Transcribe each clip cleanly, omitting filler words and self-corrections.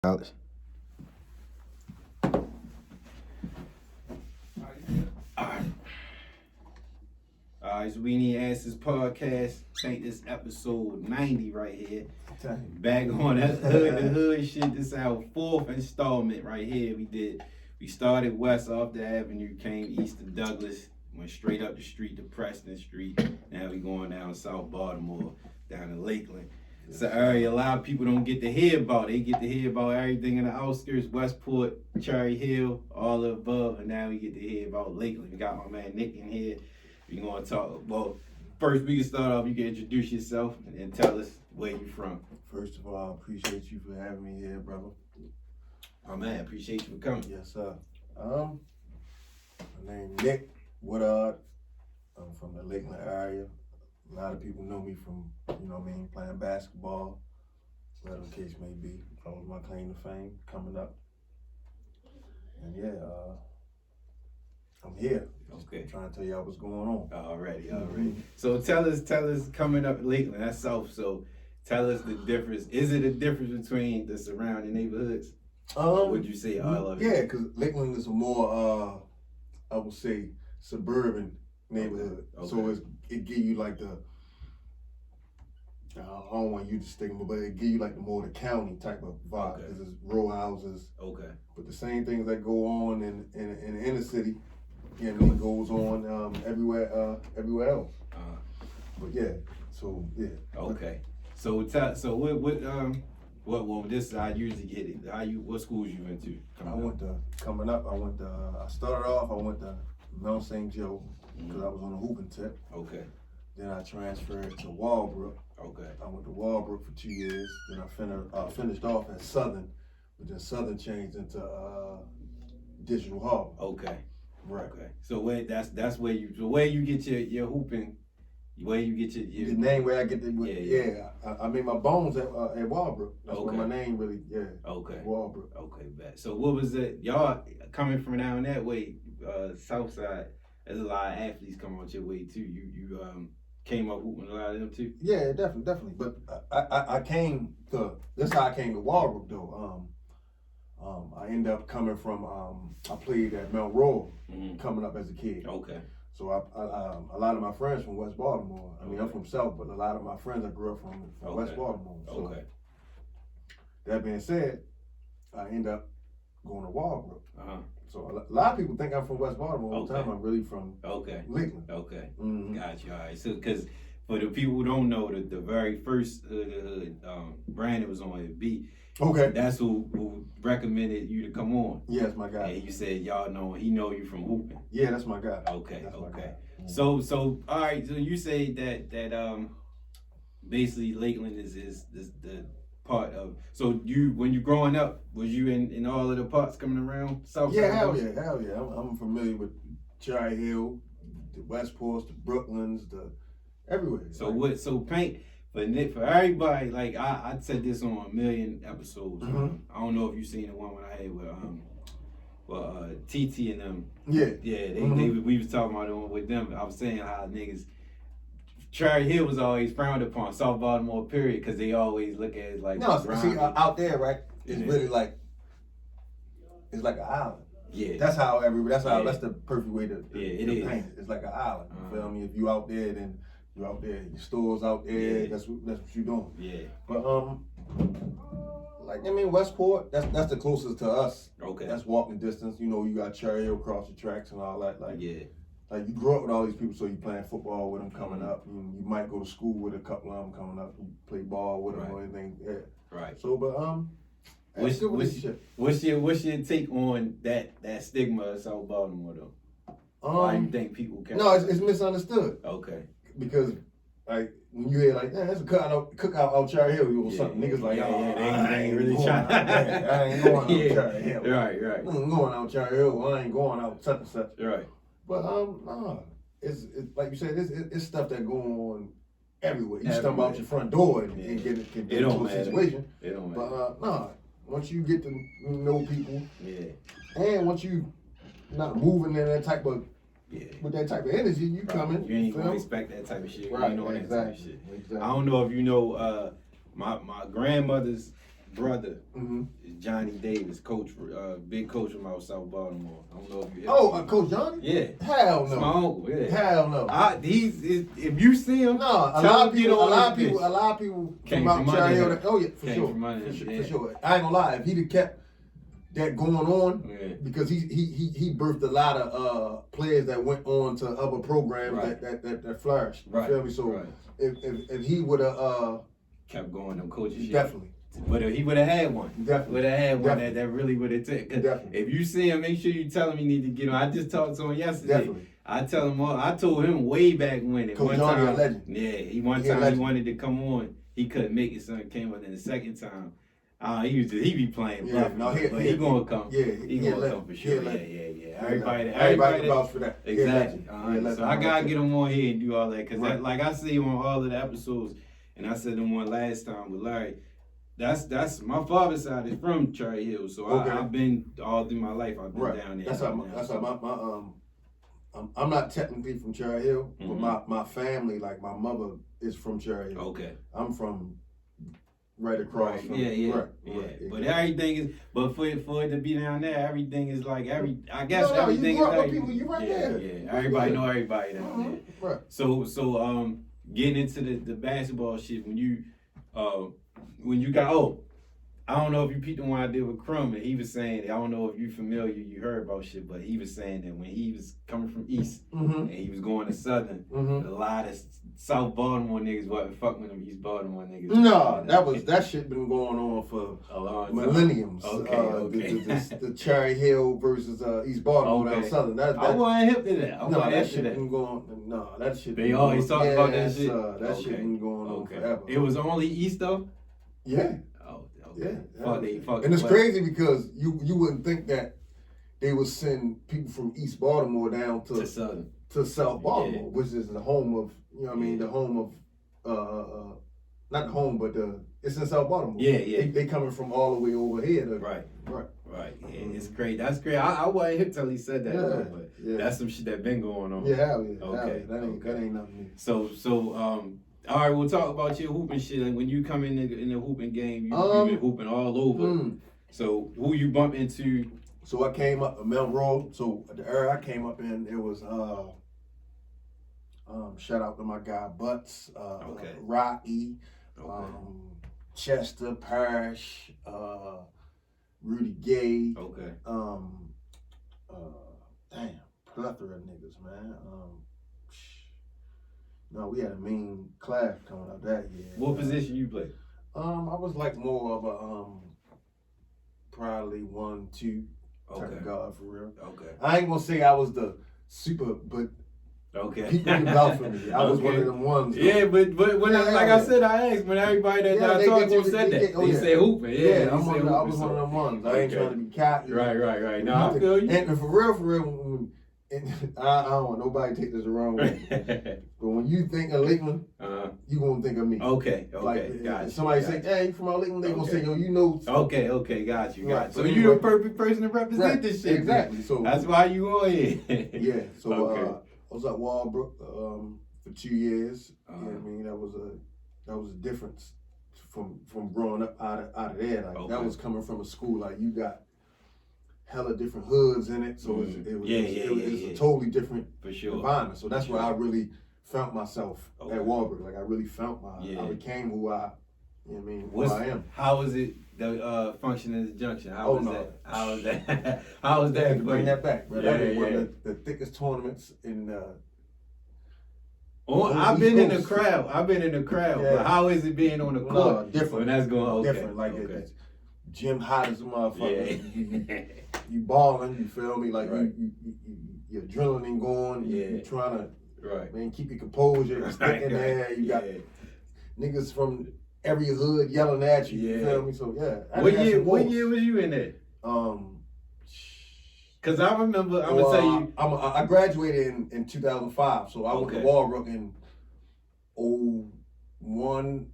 Alex. Alright, so we need to ask this podcast. I think this episode 90 right here. Back on that hood to hood shit. This is our fourth installment right here. We started west off the avenue, came east to Douglas, went straight up the street to Preston Street. Now we going down South Baltimore, down to Lakeland. It's an area a lot of people don't get to hear about. They get to hear about everything in the outskirts, Westport, Cherry Hill, all the above, and now we get to hear about Lakeland. We got my man Nick in here. We're going to talk, well, first we can start off, you can introduce yourself and tell us where you from. First of all, I appreciate you for having me here, brother. Oh man, appreciate you for coming. Yes, sir. My name Nick Woodard. I'm from the Lakeland area. A lot of people know me from, playing basketball, whatever the case may be. That was my claim to fame coming up. And I'm here. Okay. Trying to tell y'all what's going on. Already. So tell us coming up in Lakeland, that's South, so tell us the difference. Is it a difference between the surrounding neighborhoods? Would you say all of it? Yeah, because Lakeland is a more, I would say, suburban neighborhood. Okay. So it give you like the, I don't want to use the stigma, but it give you like the more the county type of vibe, because it's row houses. Okay. But the same things that go on in the inner city, it goes on everywhere else. But yeah, so yeah. Okay. So what this is how I usually get it. What schools you went to? I started off, I went to Mount St. Joe, because I was on a hooping tip. Okay. Then I transferred to Walbrook. Okay. I went to Walbrook for 2 years. Then I finished off at Southern, but then Southern changed into Digital Hall. Okay. Right. Okay. So that's where you get your hooping, where you get your the name where I get the I made my bones at Walbrook. That's where my name really Okay. Walbrook. Okay, bet. So what was it? Y'all coming from down that way, south side, there's a lot of athletes coming out your way too. You came up hooping a lot of them too? Yeah, definitely. But I came to, that's how I came to Walbrook though. I ended up coming from, I played at Mount Royal coming up as a kid. Okay. So a lot of my friends from West Baltimore. I mean, I'm from South, but a lot of my friends I grew up from West Baltimore. So that being said, I ended up going to Walbrook. So a lot of people think I'm from West Baltimore all the time. I'm really from Lakeland. Okay. Got you. All right. So, because for the people who don't know, the very first Brandon was on it, B. Okay. That's who recommended you to come on. Yeah, that's my guy. And you said he know you from hooping. Yeah, that's my guy. Okay. That's my guy. So all right. So you say that basically Lakeland is the part of. So when you growing up, was you in all of the parts coming around South? Yeah, hell yeah. I'm familiar with Cherry Hill, the Westports, the Brooklyns, the everywhere. So So paint. For everybody, like I said this on a million episodes. I don't know if you seen the one when I had with TT and them. Yeah. We was talking about it with them. I was saying how niggas Cherry Hill was always frowned upon, South Baltimore period, because they always look at it like out there, right? It's really like it's like an island. Yeah. That's the perfect way to paint it. It's like an island. You feel me? If you out there, then you out there. Your stores out there. That's what you doing. Yeah. But Westport. That's the closest to us. Okay. That's walking distance. You got Cherry Hill across the tracks and all that. Like you grew up with all these people, so you playing football with them coming up. You might go to school with a couple of them coming up. You play ball with them or anything. Yeah. Right. So, but what's your take on that stigma of South Baltimore though? Why do you think people can't? No, it's misunderstood. Okay. Because like when you hear like, that's a cookout out Cherry Hill or something, niggas like, they ain't really trying. I ain't going out Cherry Hill. Right. I ain't going out Cherry Hill. I ain't going out such and such. Right. But no, it's like you said, it's stuff that go on everywhere. You step out your front door and get into a situation. It don't matter. But once you get to know people, and once you not moving in that type of with that type of energy, you come in. You ain't gonna expect that type of shit. Right, you know exactly. That type of shit. I don't know if you know, my grandmother's brother is Johnny Davis, coach, big coach from out South Baltimore. I don't know if you. Coach Johnny? Yeah. Hell no. It's my uncle. Yeah. Hell no. If you see him, a lot of people came from out Cherry Hill. That, oh yeah, for sure. I ain't gonna lie. If he'd have kept that going on, because he birthed a lot of players that went on to other programs that flourished. You feel me? So if he would have kept going, them coaches. Definitely. But he would have had one. Definitely. Would have had one that really would have taken. If you see him, make sure you tell him you need to get on. I just talked to him yesterday. Definitely. I told him way back when. Coach Johnny, a legend. Yeah, one time he wanted to come on. He couldn't make it, so he came on. Then the second time, he be playing bluff. But he gonna come. Yeah, he gonna come for sure. Yeah. Everybody can vouch for that. Exactly. So I gotta get him on here and do all that, cause like I see him on all of the episodes, and I said him on last time with Larry. That's my father's side is from Cherry Hill, so I've been all through my life. I've been down there. That's how I'm not technically from Cherry Hill, but my family, like my mother, is from Cherry Hill. Okay. I'm from right across. From, But everything is, for it to be down there, everything is like everything you is people, you right there. Yeah. Everybody know everybody down there. Right. So getting into the basketball shit when you got I don't know if you peeped the one I did with Crum, and he was saying, I don't know if you familiar, you heard about shit, but he was saying that when he was coming from East and he was going to Southern, a lot of South Baltimore niggas wasn't fucking with them East Baltimore niggas. No, that shit been going on for a long millenniums. Okay. The Cherry Hill versus East Baltimore down Southern. I wasn't hip to that. That shit been going. No, that shit. They always talk about that shit. That shit been going on forever. It was only East though. Yeah. Okay. Yeah. And it's crazy because you wouldn't think that they would send people from East Baltimore down to South Baltimore, which is the home of, the home of, not the home, but it's in South Baltimore. Yeah. They coming from all the way over here. Right. Yeah, it's great. That's great. I wasn't hip till he said that. But that's some shit that been going on. Yeah, hell yeah. Okay. That ain't nothing. So all right, we'll talk about your hooping shit. And when you come in the hooping game, you've been hooping all over. So who you bump into? So I came up Melrose. So the era I came up in, it was shout out to my guy Butts, Rocky, Chester Parrish, Rudy Gay. Plethora of niggas, man. No, we had a mean class coming up that year. What position you play? I was like more of a probably 1-2 type of guard for real. Okay. I ain't gonna say I was the super, but people look out for me. I was one of them ones. Though. Yeah, but when I said, I asked when everybody that I talked to said that. They say hooping. I was one of them ones. I ain't trying to be cocky. Right. No, I feel you. And for real, I don't want nobody to take this the wrong way. But when you think of Lakeland, you gonna think of me. Okay, like, got you. Somebody say, "Hey, you from Lakeland?" They gonna say, "Yo, you know." Okay, got you. So anyway, you're the perfect person to represent this shit. Exactly. So that's why you on here. Yeah. So I was at Walbrook for 2 years. You know what I mean? That was a difference from growing up out of there. Like that was coming from a school like you got hella different hoods in it, so it was a totally different environment. So that's where I really found myself at Walbrook. Like I really found I became who I am. How was it the function in the junction? How was that? How was that? I had to bring that back, bro. Yeah, that was one of the thickest tournaments in I've been in the crowd. But how is it being on the court? Different. When that's going different. Like it's gym hot as a motherfucker. You balling, you feel me? Like your adrenaline going. You trying to keep your composure. You're sticking there. You got niggas from every hood yelling at you. You feel me? So What year was you in there? Cause I remember, I'm gonna tell you. I graduated in 2005, so I went to Walbrook in 01,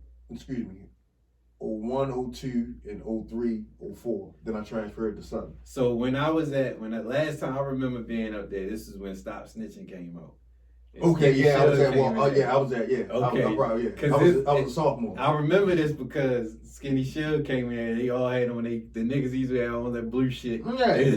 02, and 03, 04. Then I transferred to Southern. So when the last time I remember being up there, this is when Stop Snitching came out. Okay, yeah, I was at Okay. I was a sophomore. I remember this because Skinny Shug came in. They all had on the niggas usually had on that blue shit. Yeah,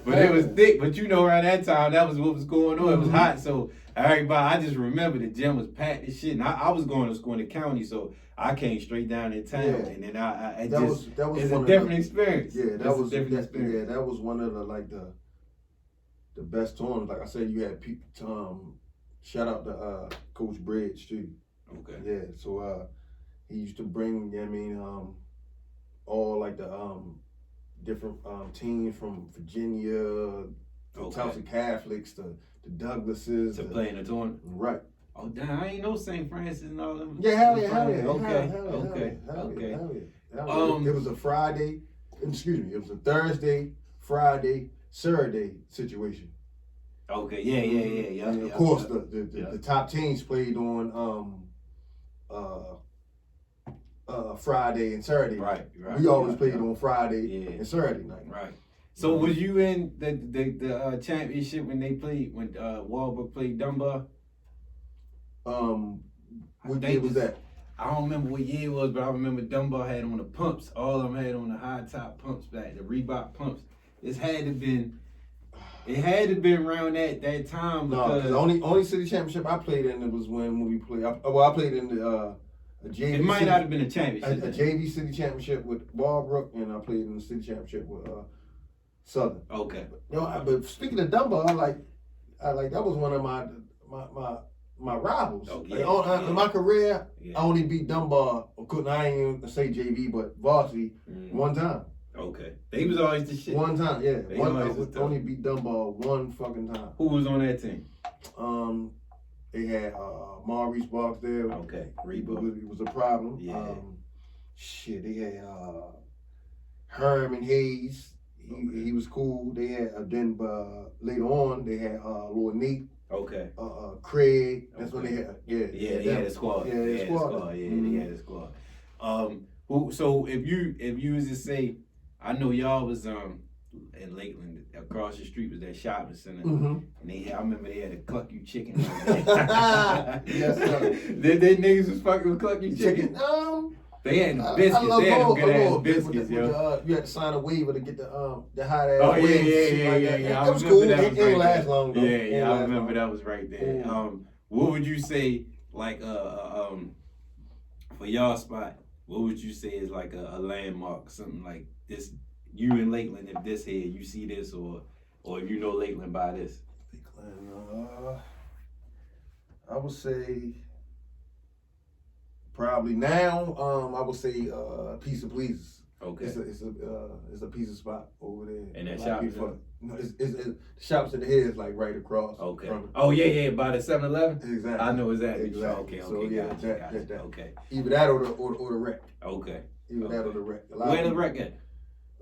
But it was thick. But you know, around that time, that was what was going on. It was hot, so everybody. I just remember the gym was packed and shit. And I was going to school in the county, so I came straight down in town, and then that was it's a different experience. Yeah, that was experience. Yeah, that was one of the best tournaments. Like I said, you had shout out to Coach Bridge too. Okay. Yeah, so he used to bring, all like the different teams from Virginia, to Tulsa Catholics, to Douglases. To play in the tournament. Right. Oh damn, I ain't know St. Francis and all them. Yeah, hell yeah. Okay. It was a Friday, excuse me, it was a Thursday, Friday, Saturday situation. Okay, yeah. And of course, the top teams played on Friday and Saturday. Right. We always played on Friday and Saturday night. Right. So was you in the championship when Walbrook played Dunbar? What year was that? I don't remember what year it was, but I remember Dunbar had on the pumps. All of them had on the high top pumps back, the Reebok pumps. It had to been around that time. No, because the only city championship I played in was when we played. I played in the a JV. It might not have been a championship. A JV city championship with Walbrook, and I played in the city championship with Southern. Okay. But speaking of Dunbar, I like that was one of my rivals. Oh, In my career, I only beat Dunbar. I ain't even say JV, but varsity one time. Okay. They was always the shit. One time, yeah. I only beat Dunbar one fucking time. Who was on that team? They had Maurice Barksdale. Okay. Reebok. It was a problem. Yeah. They had Herman Hayes. He was cool. They had then later on they had Lord Nate. Okay. Craig. That's when they had. They had a squad. They had a squad. So if you was to say, I know y'all was in Lakeland, across the street was that shopping center, and I remember they had a Cluck You Chicken. Yes, sir. They niggas was fucking with Cluck You Chicken. They had the biscuits. They had good ass biscuits, yo. You had to sign a waiver to get the hot ass. Oh yeah. It was cool. It didn't last long though. Yeah, I remember that was right there. What would you say, like for y'all spot? What would you say is like a landmark, something like this? You in Lakeland, if this here, you see this, or if you know Lakeland by this. Lakeland, I would say probably now. I would say Piece of Pleasers. Okay. It's a pizza spot over there. And that shop. No, it's the shops at the head is like right across. Okay. Oh yeah, by the 7-Eleven. Exactly. I know exactly. Exactly. Okay. That. Okay. Either that or the wreck. Okay. Either that or the wreck. Where the wreck at?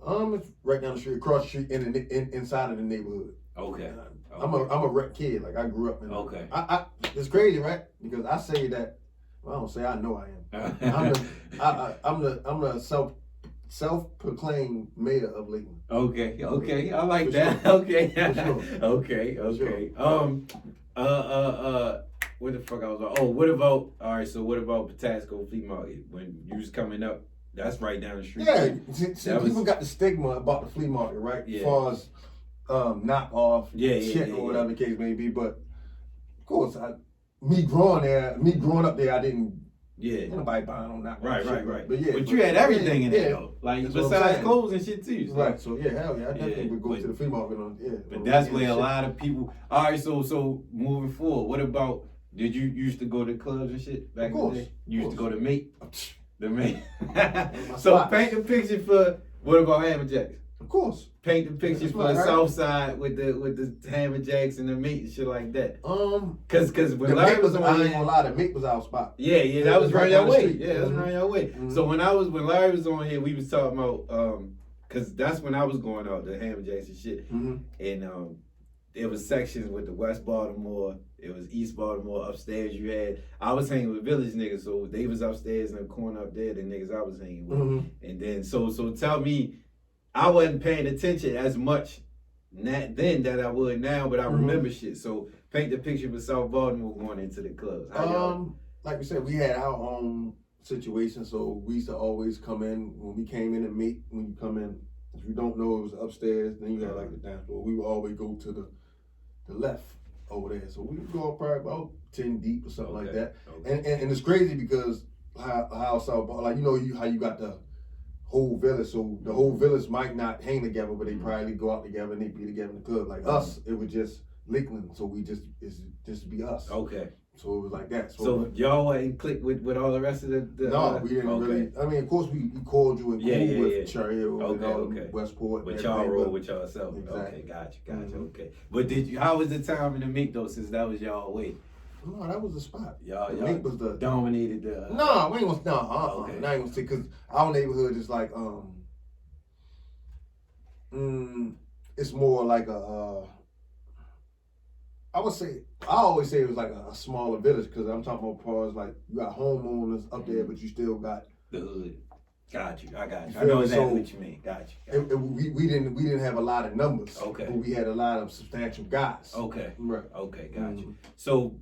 It's right down the street, across the street, inside of the neighborhood. Okay. I'm a wreck kid. Like I grew up in. Okay. It's crazy, right? Because I say that. Well, I don't say I know I am. I'm the self-proclaimed mayor of Lakeland. Okay, I like that. Sure. Okay, Okay. What the fuck I was on? Oh, what about Patasko Flea Market when you was coming up? That's right down the street. Yeah, see, people got the stigma about the flea market, right? Yeah. As far as knockoff shit or whatever the case may be. But of course, me growing up there, I didn't. Yeah. Ain't nobody buying on that. Right. But But you had everything in there though. Like besides clothes and shit too. So. Right. So hell yeah, I definitely would go to the flea market on. Yeah. But that's where a lot of people. All right. So moving forward, what about? Did you used to go to clubs and shit back in the day? You used to go to Mate. The Mate. So paint the picture for what about Hammerjacks? Of course. Paint the picture for the South Side with the Hammerjacks and the Mate and shit like that. Cause when Larry was on, I ain't gonna lie, the Mate was our spot. Yeah, that was right your way. Yeah, that was right your way. So when Larry was on here, we was talking about cause that's when I was going out the Hammerjacks and shit, and it was sections with the West Baltimore. It was East Baltimore. Upstairs you had, I was hanging with village niggas, so they was upstairs in the corner up there, the niggas I was hanging with. And then, so tell me, I wasn't paying attention as much then that I would now, but I remember shit. So Paint the picture for South Baltimore going into the clubs. Like we said, we had our own situation, so we used to always come in when we came in and meet. When you come in, if you don't know, it was upstairs. Then you had like the dance floor. We would always go to the left over there. So we would go up probably about 10 deep or something like that. Okay. And it's crazy because how South Baltimore, like how you got the whole village. So the whole village might not hang together, but they probably go out together and they be together in the club. Like us, it was just Lakeland, so it's just be us. Okay. So it was like that. So y'all ain't click with all the rest of the no, we didn't really. I mean, of course, we called you and cool with Cherry Hill and Westport. But y'all roll with y'allself. Exactly. Okay, gotcha. Okay. But how was the time in the Meek though, since that was y'all way? No, that was the spot. Y'all was the dominated the. No, we ain't gonna. Okay. Not even because our neighborhood is like it's more like I always say it was like a smaller village because I'm talking about parts like you got homeowners up there, but you still got the hood. Got you. I know exactly what you mean. Got you. We didn't have a lot of numbers. Okay. But we had a lot of substantial guys. Okay. Right. Okay. Got you. So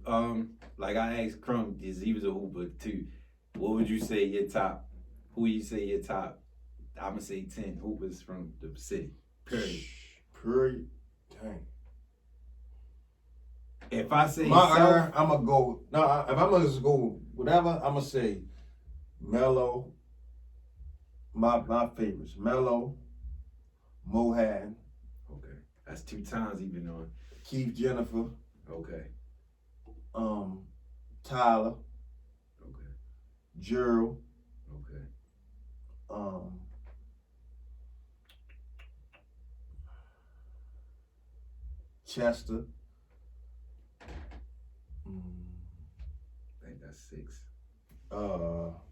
like I asked Crumb, he was a hooper too. What would you say your top? Who you say your top? I'm gonna say 10 hoopers from the city. Period. Dang. If I say I'm gonna go. No, if I'm gonna just go whatever, I'm gonna say Mello. My favorites: Mello, Mohan. Okay, that's 2 times he been on. Keith Jennifer. Okay. Tyler. Okay. Gerald. Okay. Chester. I think that's 6.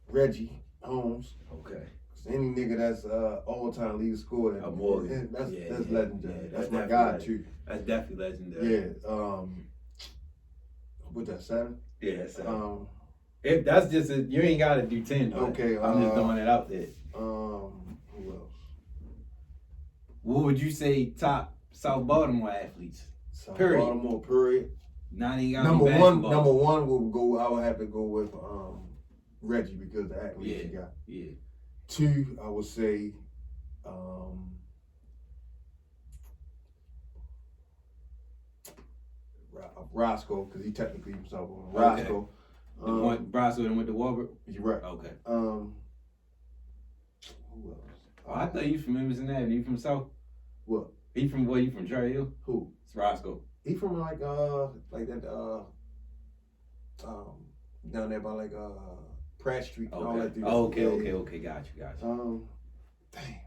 Reggie Holmes. Okay. Any nigga that's all-time leader scorer. That's legendary. Yeah, that's my guy too. That's definitely legendary. Yeah. What's that, 7? Yeah, 7. If that's just you ain't gotta do 10. Okay. I'm just throwing it out there. Who else? What would you say top South Baltimore athletes? South Baltimore, period. Number one will go. I would have to go with Reggie because the athletes he got. Yeah. 2, I would say Roscoe because he technically himself on Roscoe. Roscoe and went to Walbert. You're right. Okay. Who else? I thought you from Emerson Avenue. You from South? What? He from where? You from Cherry Hill? Who? It's Roscoe. He from like that down there by like Pratt Street and all that. Okay. Got you. Dang.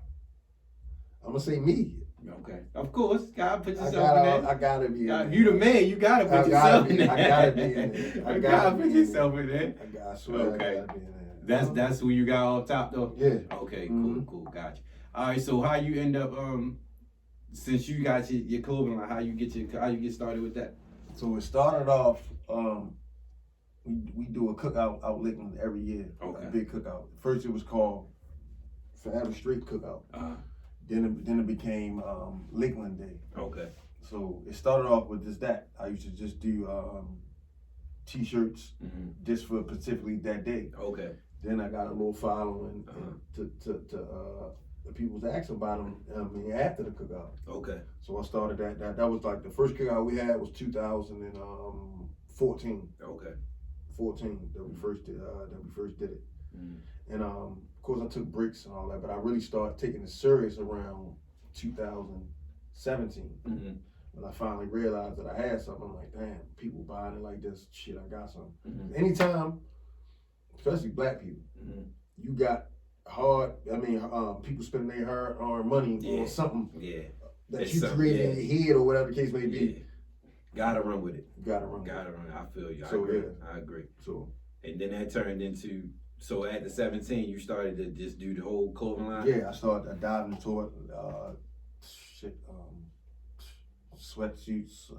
I'm gonna say me. Okay. Of course, gotta put yourself in there. I gotta be in there. You the man. You gotta put yourself in there. I gotta be in there. You gotta put yourself in there. I swear. Okay. I gotta be in there. That's who you got off top though. Yeah. Okay. Cool. Gotcha. All right. So how you end up since you got your clothing line, how you get started with that? So it started off. We do a cookout out Lakeland every year. Okay. A big cookout. First it was called Forever Street Cookout. Then it became Lakeland Day. Okay. So it started off with just that. I used to just do T-shirts just for specifically that day. Okay. Then I got a little following to the people was asking about them after the cookout. Okay. So I started that. That was like the first cookout we had was 2014. Okay. 14 that we first did it. And of course I took breaks and all that, but I really started taking it serious around 2017. When I finally realized that I had something, I'm like, damn, people buying it like this, shit, I got something. Anytime, especially black people, you got people spending their hard-earned money on something that you created in your head or whatever the case may be. Gotta run with it. Gotta run. I feel you. So, I agree. So, and then that turned into, so at the 17, you started to just do the whole clothing line? Yeah, I dived into it. Sweatsuits,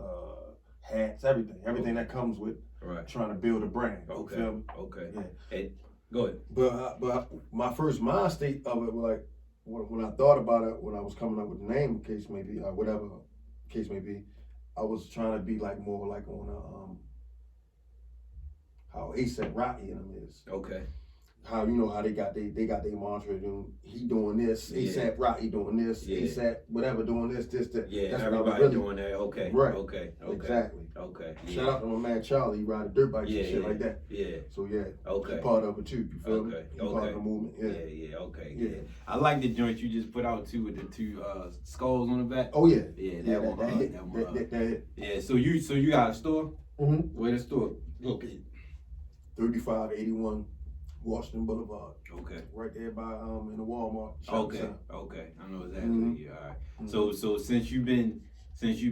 hats, everything that comes with trying to build a brand. Okay. Okay. Yeah. Hey, go ahead. But my first mind state of it was like when I thought about it when I was coming up with the name, case may be, whatever case may be. I was trying to be like more like on how ASAP Rocky and them is. Okay. How how they got their mantra, he doing this, ASAP Rocky doing this, ASAP whatever doing this, that. Yeah, that's everybody really doing that. Okay. Right. Okay. Exactly. Okay. Shout out to my man Charlie, he ride a dirt bike and shit like that. Yeah. So yeah. Okay. He part of it too. You feel me? He part of the movement. Yeah. Okay. Yeah. I like the joint you just put out too with the two skulls on the back. Oh yeah. Yeah. That hit. Yeah. So you got a store? Mm-hmm. Where the store? Okay. 3581 Washington Boulevard. Okay. Right there by in the Walmart. Okay. Center. Okay. I know exactly. Mm-hmm. All right. Mm-hmm. So since you've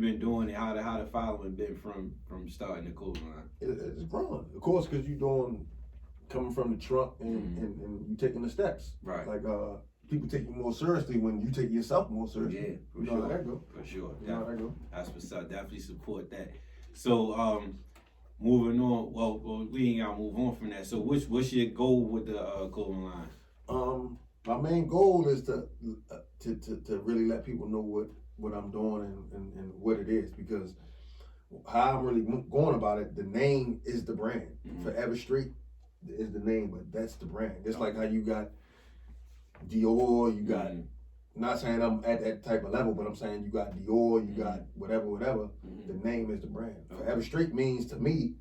been doing it, how the following been from starting the clothing line? It's growing, of course, because coming from the trunk and you taking the steps. Right. Like people take you more seriously when you take yourself more seriously. Yeah, for sure. How that go? For sure. You know how that go? That's what's up. Definitely support that. So moving on. Well, we ain't gotta move on from that. So what's your goal with the clothing line? My main goal is to really let people know what I'm doing and what it is, because how I'm really going about it, the name is the brand. Forever Street is the name, but that's the brand. Just like how you got Dior, you got, not saying I'm at that type of level, but I'm saying you got Dior, you got whatever. The name is the brand. Forever Street means to me,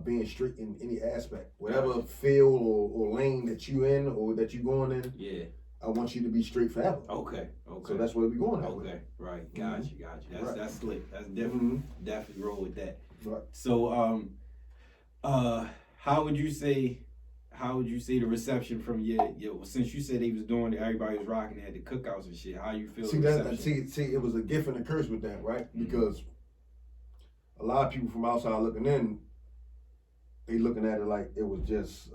being street in any aspect, whatever field or lane that you in or that you going in. Yeah. I want you to be straight forever. Okay. So that's where we going at. Okay. Right. Got you. That's slick. That's definitely roll with that. Right. So how would you say the reception from your since you said they was doing it, everybody was rocking, they had the cookouts and shit. How you feel? See, it was a gift and a curse with that, right? Because a lot of people from outside looking in, they looking at it like it was just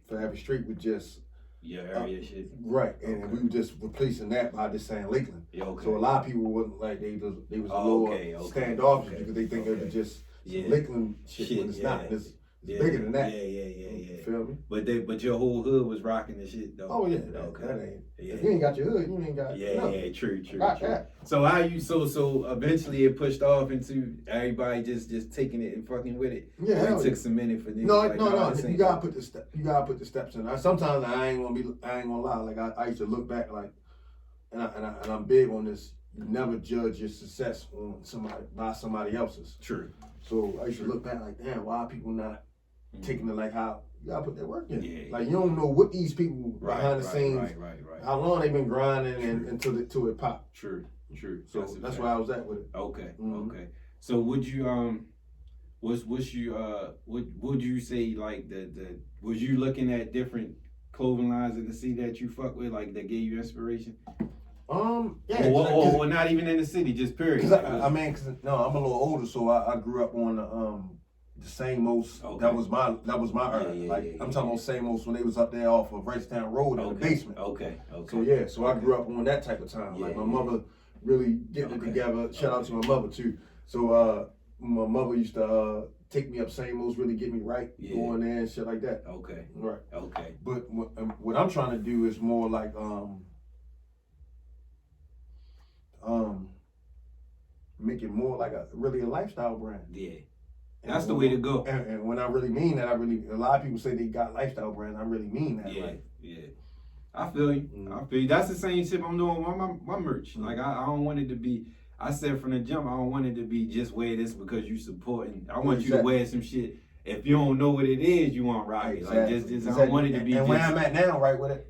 Forever Street was just your area shit. Right, and we were just replacing that by just saying Lakeland. Yeah, okay. So a lot of people wasn't like they was a little standoffish because they think it was just Lakeland shit, but it's not. It's bigger than that. Yeah. You feel me? But your whole hood was rocking the shit though. Oh yeah, that ain't. If you ain't got your hood, you ain't got. Yeah, true. That. So how you so eventually it pushed off into everybody just taking it and fucking with it. Yeah, it took some minute for them. No. You gotta put the steps in. Sometimes I ain't gonna lie. Like I used to look back like, and I'm big on this. You never judge your success on somebody else's. True. So I used to look back like, damn, why are people not taking it like how you gotta put that work in? Yeah. Like you don't know what these people behind the scenes, right. how long they been grinding until it pop. True. So that's where I was at with it. Okay. Okay. So would you what's you would you say like the was you looking at different clothing lines in the city that you fuck with, like that gave you inspiration? Yeah. Or not even in the city, just period. Cause I'm a little older, so I grew up on the same most. Okay. That was my era. I'm talking about same most when they was up there off of Wrightstown Road in the basement. Okay. So I grew up on that type of time. Like my mother really getting it together. Shout out to my mother too. So my mother used to take me up same most, really get me right, going there and shit like that. Okay. Right. Okay. But what I'm trying to do is more like make it more like a lifestyle brand. Yeah. That's the way to go. And when I really mean that, a lot of people say they got lifestyle brands. I really mean that. Yeah. I feel you. That's the same shit I'm doing with my merch. Like I don't want it to be. I said from the jump, I don't want it to be just wear this because you supporting. I want you to wear some shit. If you don't know what it is, you want to rock it. Like just I don't want it to be. And where I'm at now, right with it,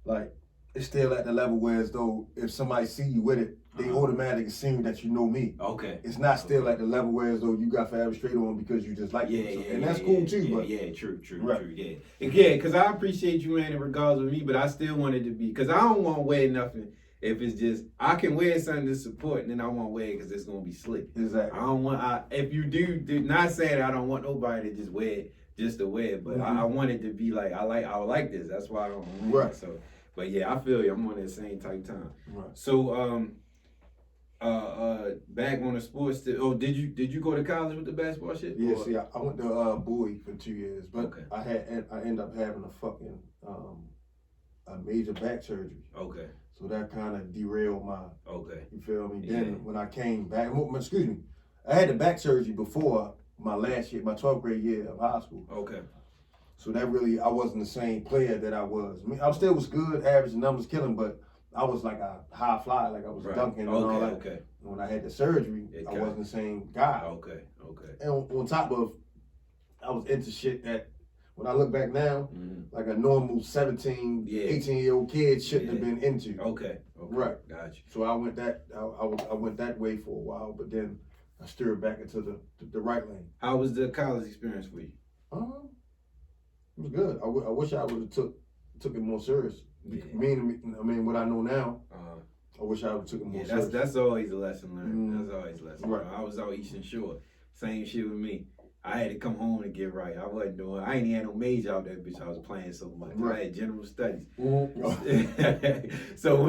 like it's still at the level where as though if somebody see you with it, they automatically assume that you know me. Okay. It's not still at the level where as though you got Forever Street on because you just like it. And that's cool too. But true. Yeah, because I appreciate you wearing it regardless of me, but I still want it to be, because I don't want to wear nothing if it's just, I can wear something to support and then I won't wear it because it's going to be slick. Exactly. I don't want, if you do not saying I don't want nobody to just wear it just to wear it, but I want it to be like, I like this. That's why I don't wear it. So, but yeah, I feel you. I'm on that same type time. Right. So, back on the sports. Did you go to college with the basketball shit? Yeah, see, I went to Bowie for 2 years, but I ended up having a fucking a major back surgery. Okay. So that kind of derailed my. Okay. You feel me? Then when I came back, excuse me, I had the back surgery before my last year, my 12th grade year of high school. Okay. So that really, I wasn't the same player that I was. I mean, I still was good, average numbers killing, but I was like a high flyer, like I was dunking and all that. Okay. When I had the surgery, I wasn't the same guy. Okay. And on top of, I was into shit that, when I look back now, like a normal 17, 18-year-old kid shouldn't have been into. Okay. Right. Gotcha. So I went that way for a while, but then I steered back into the right lane. How was the college experience for you? It was good. I wish I would have took it more serious. I mean, what I know now, I wish I would have took it more serious. That's always a lesson learned. That's always a lesson learned. I was out Eastern Shore. Same shit with me. I had to come home to get right. I ain't even had no major out there, bitch. I was playing so much. I had general studies. So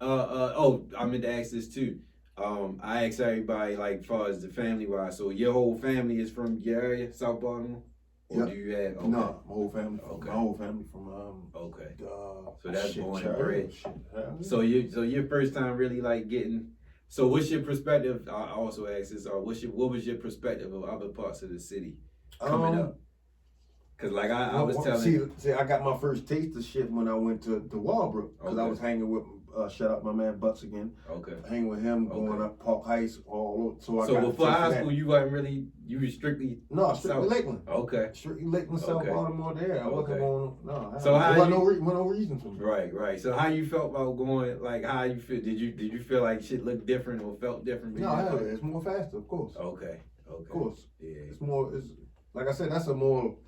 I meant to ask this too. I asked everybody, like, as far as the family wise. So your whole family is from your area, South Baltimore? Or do you have? Okay. No, my whole family. Okay. My whole family from Okay. So that's born and bred. So your first time really like getting. So what's your perspective? I also asked this. What was your perspective of other parts of the city coming up? Cause like I was telling. See, I got my first taste of shit when I went to Walbrook. Cause I was hanging with. Shout out my man Butts again. Okay. Hanging with him, going up Park Heights, all over. So before high school, you wasn't really, you was strictly strictly Lakeland. Okay. Strictly Lakeland, South Baltimore. There, I wasn't going. No. So no reason for me. Right. So how you felt about going? Like how you feel? Did you feel like shit looked different or felt different? No, it's more faster, of course. Okay. Of course. Yeah. It's like I said, that's a more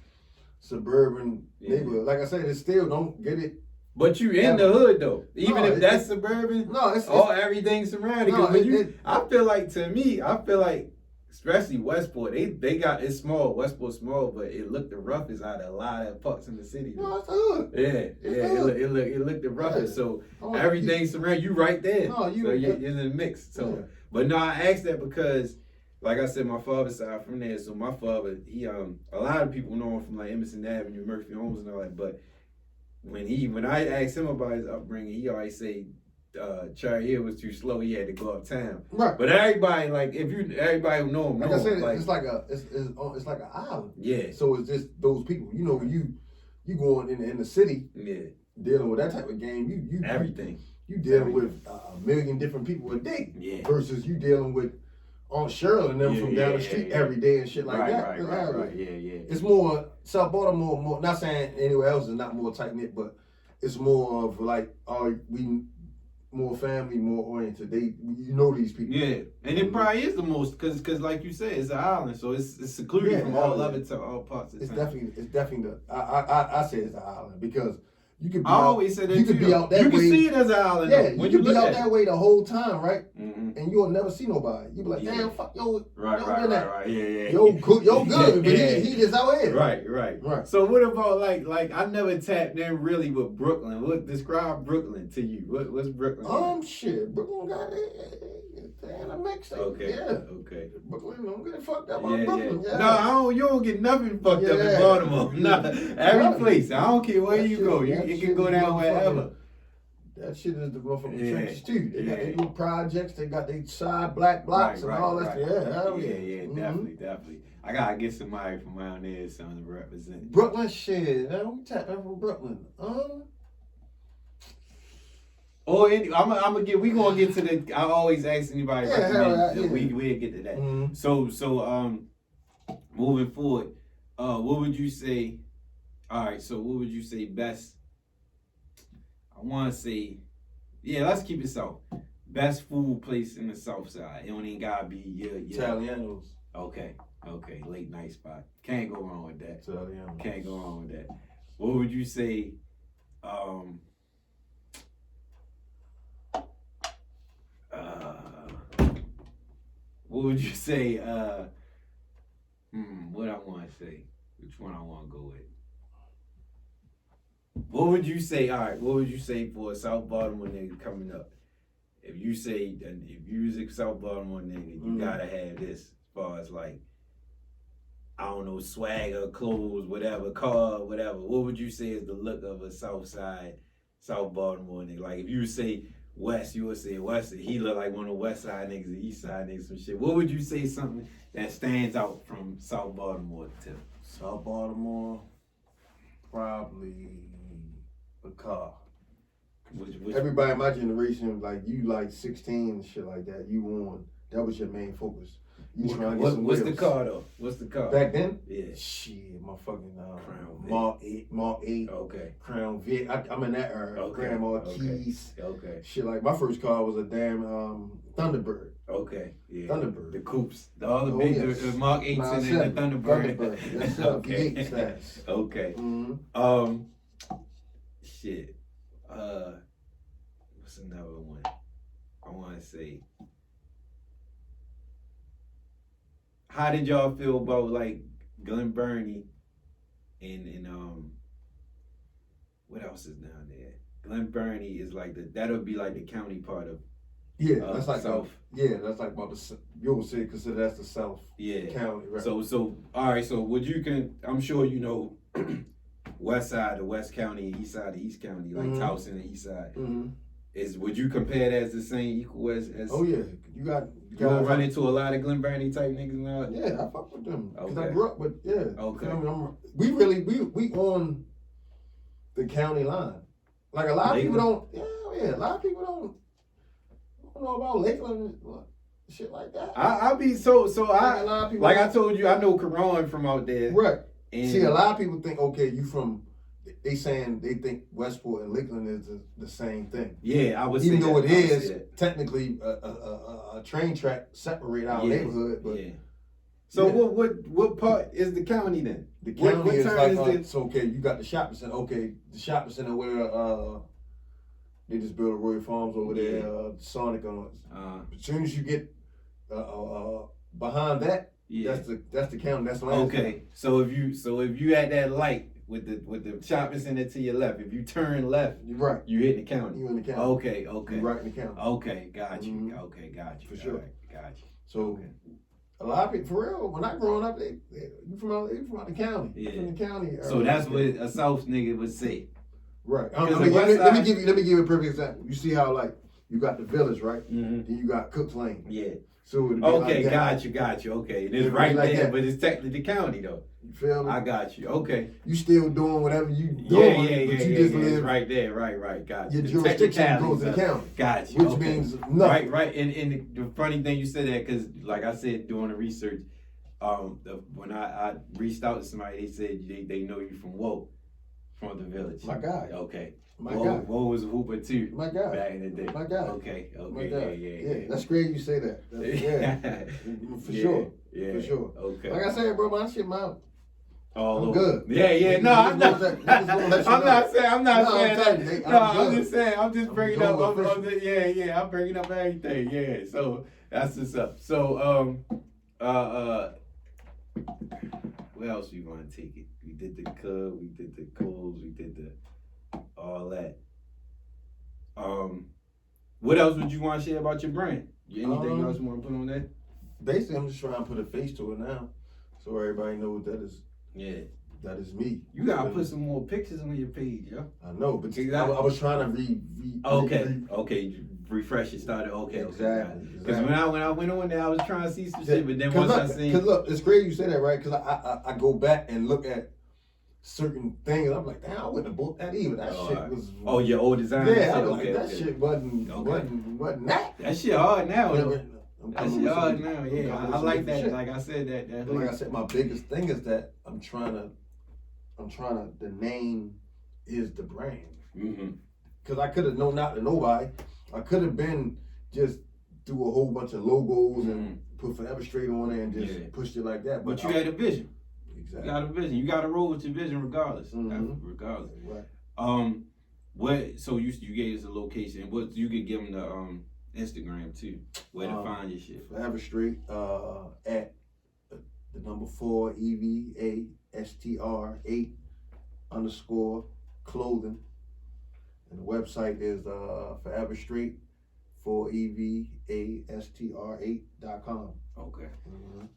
suburban neighborhood. Like I said, it still don't get it. But you in the hood though, even if that's suburban. No, it's everything surrounding. I feel like, especially Westport, they got it's small. Westport's small, but it looked the roughest out of a lot of parts in the city. No, it's the hood. It looked the roughest. So everything surrounding you right there. No, you're in the mix. So, but no, I asked that because, like I said, my father's side from there. So my father, he a lot of people know him from like Emerson Avenue, Murphy Homes, and all that, but. When I asked him about his upbringing, he always say Cherry Hill was too slow. He had to go uptown. Right. But everybody, like everybody who know him, like I said, it's like an island. Yeah. So it's just those people. You know, when you going in the city, dealing with that type of game, you everything. You dealing with a million different people a day. Yeah. Versus you dealing with Aunt Cheryl and them from down the street every day and shit like that. Right. Yeah. It's more South Baltimore. More, not saying anywhere else is not more tight knit, but it's more of like, we more family, more oriented. You know these people. Yeah, and it probably is the most because like you said, it's an island, so it's secluded from all of it to all parts of town. It's definitely I say it's an island because. You could be always said that you could be out that way. You can see it as an island. Yeah, you could be out that way the whole time, right? Mm-hmm. And you'll never see nobody. You be like, damn, fuck yo. Right. Yeah. Yo, good, but he just out here. Right. So what about like I never tapped in really with Brooklyn. Describe Brooklyn to you? What's Brooklyn? Shit, Brooklyn got it. And a mixtape. Okay. Brooklyn, don't get it fucked up on Brooklyn. Yeah. No, you don't get nothing fucked up in Baltimore. Nah, every place. I don't care where you go. It can go down wherever. That shit is the motherfucking trenches too. They got their little projects. They got their side black blocks and all that. Yeah, definitely. I gotta get somebody from around there, something to represent. Brooklyn shit. We tap in from Brooklyn. We gonna get to the. I always ask anybody. We'll get to that. Mm-hmm. So moving forward, what would you say? All right. So what would you say best? I want to say, let's keep it South. Best food place in the South Side. It don't even gotta be your Italianos. Okay. Late night spot. Can't go wrong with that. Italianos. Can't go wrong with that. What would you say? What would you say? What I want to say? Which one I want to go with? What would you say? All right. What would you say for a South Baltimore nigga coming up? If you was a South Baltimore nigga, you gotta have this. As far as like, I don't know, swagger, clothes, whatever, car, whatever. What would you say is the look of a South Side South Baltimore nigga? Like if you would say West, you would say West. He look like one of the West Side niggas, the East Side niggas, some shit. What would you say something that stands out from South Baltimore to? South Baltimore, probably a car. Which Everybody in my generation, like you, like 16 and shit like that. You won. That was your main focus. You trying to get some what's wheels. the car though? What's the car? Back then? Yeah. Shit, my fucking Crown Vic. Mark 8. Okay. Crown Vic. I'm in that era. Okay. Grandma Keys. Okay. Shit, like my first car was a damn Thunderbird. Okay. Yeah. Thunderbird. The coupes. All the big the Mark 8s and then the Thunderbird. Yes, sir. Okay. V8 status. Okay. Mm-hmm. Shit. What's another one? I want to say. How did y'all feel about like Glen Burnie and what else is down there? Glen Burnie is like that'll be like the county part of that's like South. That's like about the you would say consider that's the South county. Right? So all right. So I'm sure you know West Side, the West County, East Side, the East County, like Towson, the East Side. Mm-hmm. Would you compare that as the same equal as? Oh yeah, you don't run into a lot of Glen Burnie type niggas now. Yeah, I fuck with them because Okay. I grew up with Okay. I mean, we on the county line. Like a lot of people don't. Yeah. A lot of people don't know about Lakeland, shit like that. I be so a lot of people like I told you, I know Karan from out there. Right. And see, a lot of people think, okay, you from. They think Westport and Lakeland is the same thing. Yeah, I would say even though it is that. technically a train track separate our neighborhood, but So what part is the county then? The county what is like is so okay. You got the shopping center. Okay, the shopping center where they just built a Royal Farms over there. Sonic on. As soon as you get behind that, that's the county. That's the land. Okay, so if you at that light. With the shopping center to your left. If you turn left, you're right. You hit the county. You in the county. Okay. You're right in the county. Okay, got you. Mm-hmm. Okay, got you. For sure. Right, got you. So a lot of people, for real, when I growing up, they from out the county. Yeah. From the county. So that's what a South nigga would say. Right. Let me give you a perfect example. You see how like you got the village, right? Mm-hmm. Then you got Cook's Lane. Yeah. So okay, like got you. Okay, and it's right like there, that. but it's technically the county though. You feel me? I got you. Okay. You still doing whatever you doing, but you just live right there. Right. Got you. Your jurisdiction goes to the county. Got you. Which means nothing. Right. And the funny thing you said that because, like I said, doing the research, when I reached out to somebody, they said they know you from the village. My guy. Okay. My guy. Woe was a hooper too. My guy. Back in the day. My guy. Okay. My guy. Yeah. That's great you say that. For sure. Yeah. For sure. Okay. Like I said, bro, my shit, I'm good. Yeah. No, I'm not. I'm just saying. I'm just bringing up. I'm bringing up everything. Yeah. So that's what's up. So where else we want to take it? We did the Cub. We did the Coles. We did the all that. What else would you want to share about your brand? Anything else you want to put on that? Basically, I'm just trying to put a face to it now, so everybody knows that is. Yeah. That is me. You gotta put some more pictures on your page, yo. I know, but I was trying to Okay. Refresh it. Started. Okay. Exactly. Because when I went on there, I was trying to see some shit, but then once I seen. Because look, it's great you say that, right? Because I go back and look at certain things. I'm like, damn, I wouldn't have bought that either. That shit was. Oh, your old design. Yeah, I was like, that shit wasn't that. That shit hard now. That shit hard now. Yeah, I like that. Shit. Like I said, that. Like I said, my biggest thing is that I'm trying to. The name is the brand. Because I could have known not to nobody. I could have been just do a whole bunch of logos and put Forever Straight on there and just pushed it like that. But you had a vision. Exactly. You got a vision. You got to roll with your vision regardless. Regardless. Right. What? So you gave us a location. What you could give them the Instagram too. Where to find your shit. Forever Straight at the number 4 EVASTR 8 _ clothing, and the website is Forever Straight EVASTR8.com. Okay.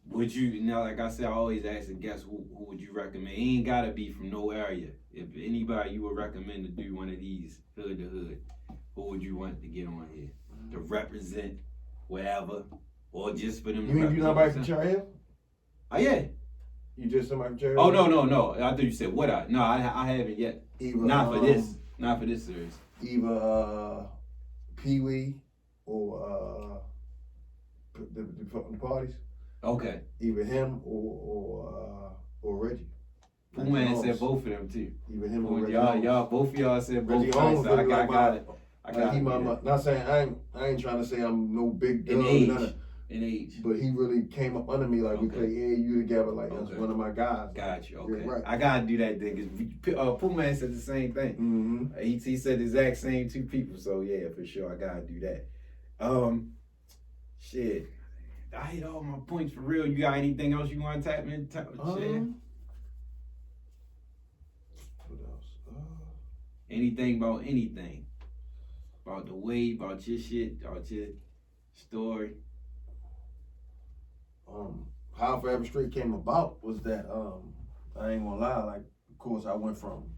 Would you now? Like I said, I always ask the guests who would you recommend? It ain't gotta be from no area. If anybody you would recommend to do one of these hood to hood, who would you want to get on here to represent wherever, or just for them? You mean you nobody from Cherry Hill? Oh yeah. You just somebody from Cherry Oh Hill? no. I thought you said what I. No, I haven't yet. Either, not for this. Not for this series. Either Pee Wee or the parties. Okay. Either him or Reggie. Pooh Man said both of them too. Either him or Reggie. Y'all, both of y'all said both. Reggie Holmes, so I got it. Not saying I ain't trying to say I'm no big in age. In age. But he really came up under me, like we play AAU together, like that's Okay. one of my guys. Got you. Okay. Yeah, right. I gotta do that thing because Pooh Man said the same thing. Mm-hmm. He said the exact same two people. So yeah, for sure, I gotta do that. Shit, I hit all my points for real. You got anything else you want to tap in? Share? What else? Anything about anything? About the way, about your shit, about your story. How Forever Straight came about was that I ain't gonna lie, like of course I went from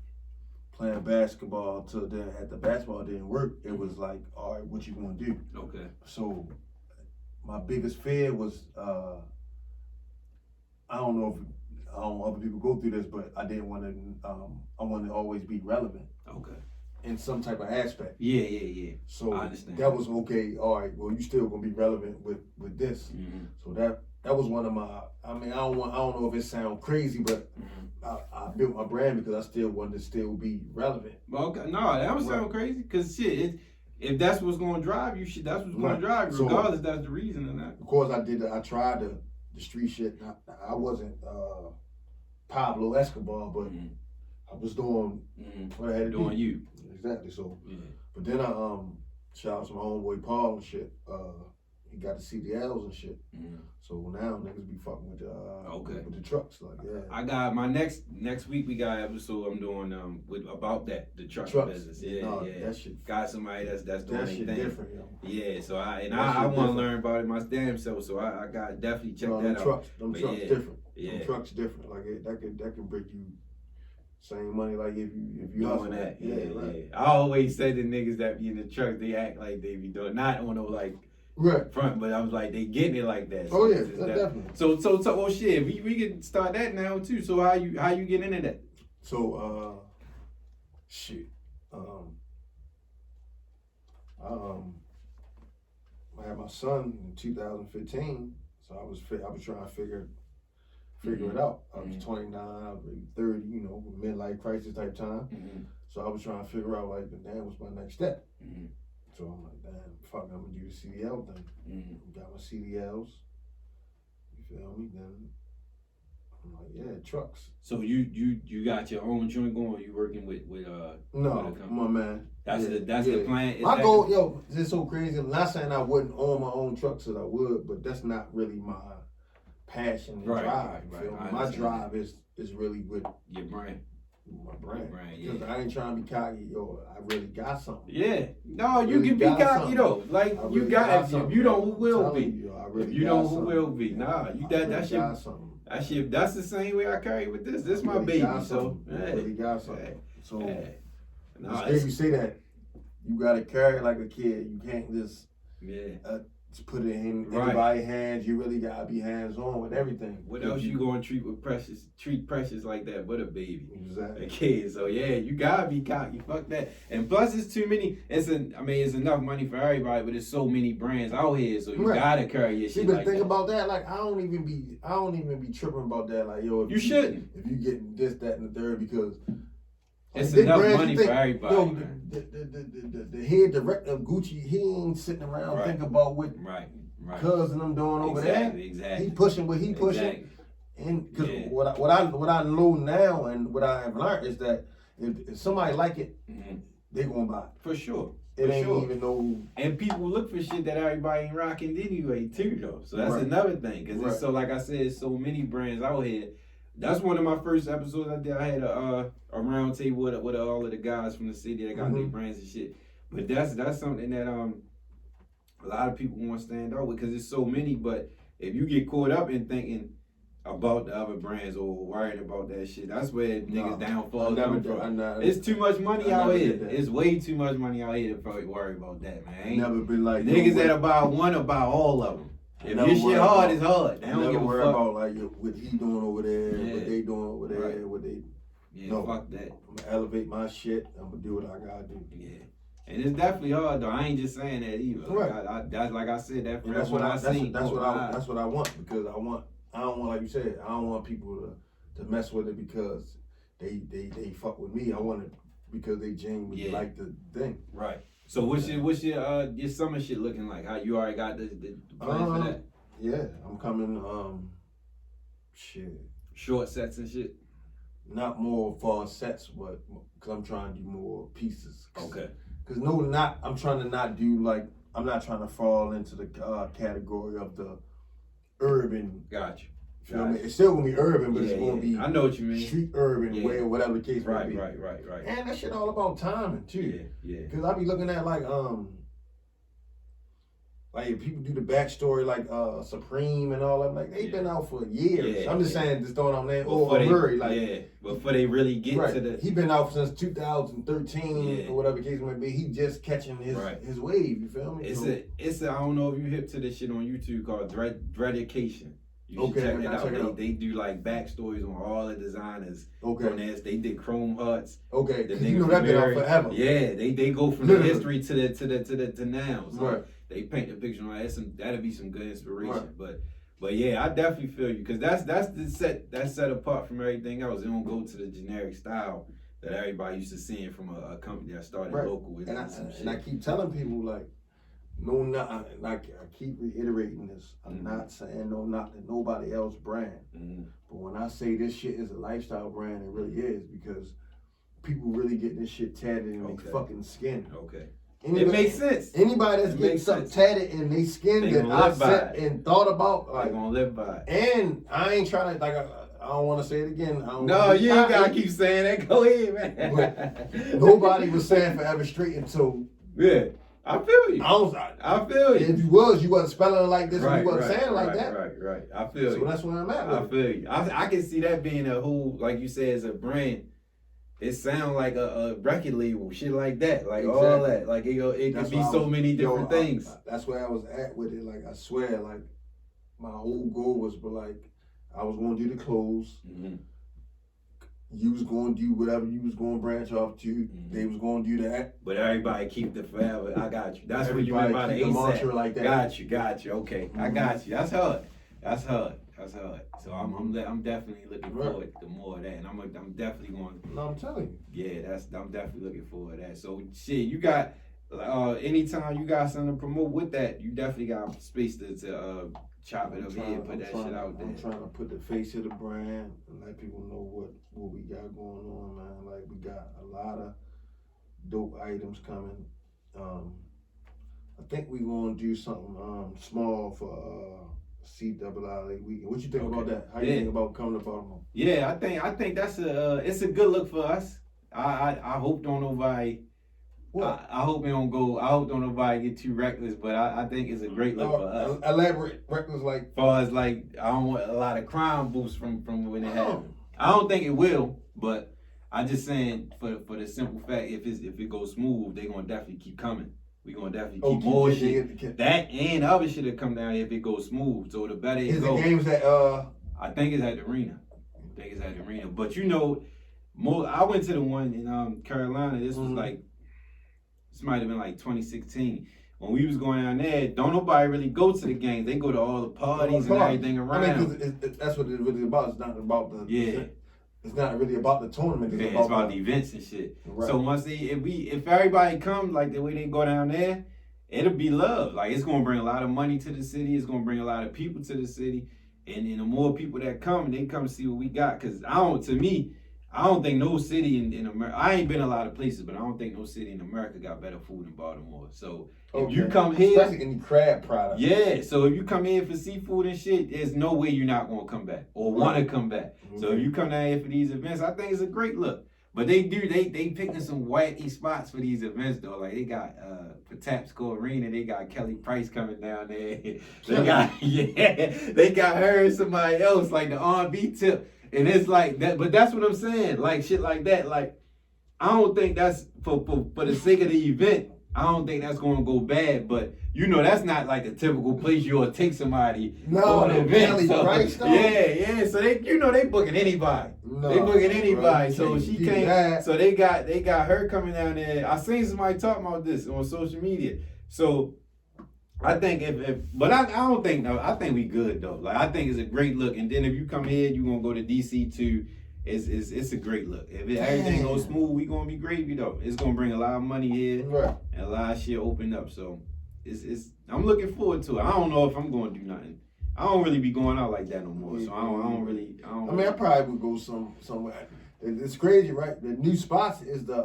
playing basketball to then at the basketball didn't work. It was like, all right, what you gonna do? Okay. So my biggest fear was I don't know if other people go through this, but I didn't want to I wanted to always be relevant. Okay. In some type of aspect. Yeah. So I understand. that was okay. All right. Well, you still gonna be relevant with this. Mm-hmm. So that was one of my. I mean, I don't know if it sounds crazy, but I built my brand because I still wanted to still be relevant. Well, okay. No, that would sound crazy. Cause shit, if that's what's gonna drive you, shit, that's what's gonna drive you, regardless. That's the reason or not. Of course, I did. I tried the street shit. I wasn't Pablo Escobar, but I was doing what I had to do. Doing you. Exactly. So, yeah. But then I shout out to my homeboy Paul and shit. He got the CDLs and shit. So now niggas be fucking with the trucks. Like I got my next week. We got an episode I'm doing about the truck business. Yeah. That shit. Got somebody that's doing that shit thing. Different, yo. Yeah. So I want to learn about it my damn self. So I got definitely check that out. Them trucks different. Yeah. Them trucks different. Like that can break you. Same money like if you doing that. Yeah, right. I always say the niggas that be in the truck, they act like they be doing not on no like front, but I was like they getting it like that. So definitely. So oh shit, we can start that now too. So how you get into that? So I had my son in 2015, so I was trying to figure it out. I was 29, I was maybe 30, midlife crisis type time. So I was trying to figure out like, damn, what's my next step? So I'm like, damn, fuck, I'm gonna do the CDL thing. Got my CDLs. You feel me? Then I'm like, yeah, trucks. So you got your own joint going? You working with no, my man. That's the plan. My goal, yo, it's so crazy. I'm not saying I wouldn't own my own trucks that I would, but that's not really my passion and drive. Right. My drive is really with your brand. My brand. Because I ain't trying to be cocky, yo. I really got something. Yeah. No, you can be cocky though. Like you got if you don't, who will be? If you don't, who will be? Nah, you that shit. That shit. That's the same way I carry with this. This my baby. So I really got something. So nah, if you say that, you gotta carry it like a kid. You can't just put it in anybody's hands. You really gotta be hands on with everything. What else you gonna treat precious like that? But a baby, exactly. A kid. So yeah, you gotta be cocky. Fuck that. And plus, it's too many. It's enough money for everybody, but there's so many brands out here. So you gotta carry your shit. But think about that. Like I don't even be tripping about that. Like yo, you shouldn't. If you getting this, that, and the third, because it's enough money for everybody. Yo, the head director of Gucci, he ain't sitting around thinking about what cousin them doing over there. Exactly. He pushing what he pushing. And because what I know now and what I have learned is that if somebody like it, they gonna buy it. For sure. It ain't even no. And people look for shit that everybody ain't rocking anyway too though. So that's another thing. Cause it's so like I said, it's so many brands out here. That's one of my first episodes I did. I had a round table with all of the guys from the city that got their brands and shit. But that's something that a lot of people want to stand out with because there's so many. But if you get caught up in thinking about the other brands or worried about that shit, that's where niggas downfall come from. It's too much money out here. It's way too much money out here to probably worry about that, man. I never been like niggas that about one about all of them. If your shit hard, it's hard. They don't give a fuck about like what he doing over there, what they doing over there, what they. Yeah, no, fuck that. I'm gonna elevate my shit. I'm gonna do what I gotta do. Yeah, and it's definitely hard though. I ain't just saying that either. Right. That's like I said. That's what I seen. That's what I want because I don't want, like you said, I don't want people to mess with it because they fuck with me. I want it because they genuinely like the thing. Right. So what's your summer shit looking like? How you already got the plan for that? Yeah, I'm coming. Shit. Short sets and shit. Not more far sets, but because I'm trying to do more pieces. Okay. Because I'm trying to not do like, I'm not trying to fall into the category of the urban. Gotcha. You know what I mean? It's still gonna be urban, but it's gonna be. I know what you mean. Street urban, whatever the case may be. Right. And that shit all about timing too. Yeah. Because I be looking at like if people do the backstory like Supreme and all that, like they been out for years. I'm just saying, just throwing out there. Murray, before they really get to the. He been out since 2013 or whatever the case may be. He just catching his wave. You feel me? It's I don't know if you hip to this shit on YouTube called Dreadication. You should check that out. They do like backstories on all the designers. Okay. They did Chrome Hearts. Okay. You know that been out forever. Yeah. They go from the history to now. So they paint the picture on that. That'll be some good inspiration. Right. But yeah, I definitely feel you because that's the set apart from everything else. It don't go to the generic style that everybody used to seeing from a company that started local. And I keep telling people like. I keep reiterating this. I'm not saying not to nobody else's brand. But when I say this shit is a lifestyle brand, it really is because people really get this shit tatted in their fucking skin. Okay. It makes sense. Anybody that's getting something tatted in their skin that I sat and thought about, like, they gonna live by it. And I ain't trying to, like, I don't want to say it again. No, you ain't gotta keep saying that. Go ahead, man. But nobody was saying Forever Street until. Yeah. I feel you. I feel you. If you wasn't spelling it like this, and you wasn't saying it like that. Right. I feel you. So that's where I'm at. I feel you. I can see that being a whole, like you said, as a brand. It sounds like a record label, shit like that, like all that. Like it could be so many different things. That's where I was at with it. Like I swear, like my whole goal was, but like I was going to do the clothes. Mm-hmm. You was going to do whatever you was going to branch off to. Mm-hmm. They was going to do that. But everybody keep the forever. I got you. That's what you meant by the ASAP. Like that. Got you. Okay, I got you. That's hard. So I'm definitely looking forward to more of that, and I'm definitely going. No, I'm telling you. Yeah, I'm definitely looking forward to that. So shit, you got anytime you got something to promote with that, you definitely got space to chop it up here and put that shit out there. I'm trying to put the face of the brand and let people know what we got going on, man. Like we got a lot of dope items coming. I think we gonna do something small for CII weekend. What you think about that? How you think about coming to Baltimore? Yeah, I think that's it's a good look for us. I hope don't nobody. I hope it don't go. I hope don't nobody get too reckless, but I think it's a great look for us. Elaborate reckless like. As far as like, I don't want a lot of crime boosts from when it happens. I don't think it will, but I'm just saying for the simple fact if it goes smooth, they gonna definitely keep coming. We gonna definitely keep more shit. That and other shit will come down if it goes smooth. So the better it goes. The games at I think it's at the arena. But you know, I went to the one in Carolina. This was like. This might have been like 2016. When we was going down there, don't nobody really go to the games. They go to all the parties and everything around. I mean, because that's what it's really about. It's not about the It's not really about the tournament. It's about the events and shit. Right. So once if everybody comes like the way they go down there, it'll be love. Like it's gonna bring a lot of money to the city. It's gonna bring a lot of people to the city. And the more people that come, they come see what we got. Cause I don't think no city in America, I ain't been a lot of places, but I don't think no city in America got better food than Baltimore. So if you come here. Especially any crab products. Yeah, so if you come here for seafood and shit, there's no way you're not going to come back or want to come back. Mm-hmm. So if you come down here for these events, I think it's a great look. But they picking some wacky spots for these events though. Like they got Patapsco Arena, they got Kelly Price coming down there. They got her and somebody else, like the R&B tip. And it's like that, but that's what I'm saying. Like shit like that. Like I don't think that's for the sake of the event. I don't think that's gonna go bad, but you know that's not like a typical place you'll take somebody for an event. So, Price, yeah. So they, they booking anybody. They booking anybody. So she came. That. So they got her coming down there. I seen somebody talking about this on social media. So I think but I don't think no. I think we good though. Like I think it's a great look. And then if you come here, you gonna go to DC too. It's a great look. If everything goes smooth, we gonna be gravy though. It's gonna bring a lot of money here, right? And a lot of shit open up. So it's I'm looking forward to it. I don't know if I'm gonna do nothing. I don't really be going out like that no more. So I don't really. I probably would go somewhere. It's crazy, right? The new spots is the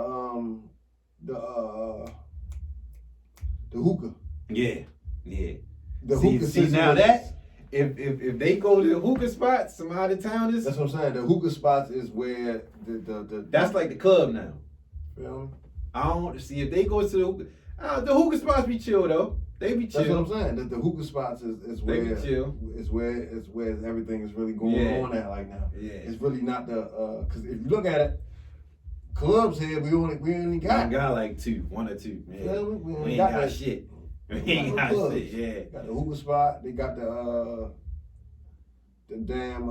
hookah. Yeah. The hookah. See now that. If they go to the hookah spots, some out of towners. That's what I'm saying. The hookah spots is where the that's like the club now. Feel me? I don't see if they go to the hookah spots be chill though. They be chill. That's what I'm saying. The hookah spots is where they be chill. Is where everything is really going on at like now. Yeah. It's really not because if you look at it, clubs here we only got like one or two. Yeah. We ain't got shit. Got the hookah spot. They got the damn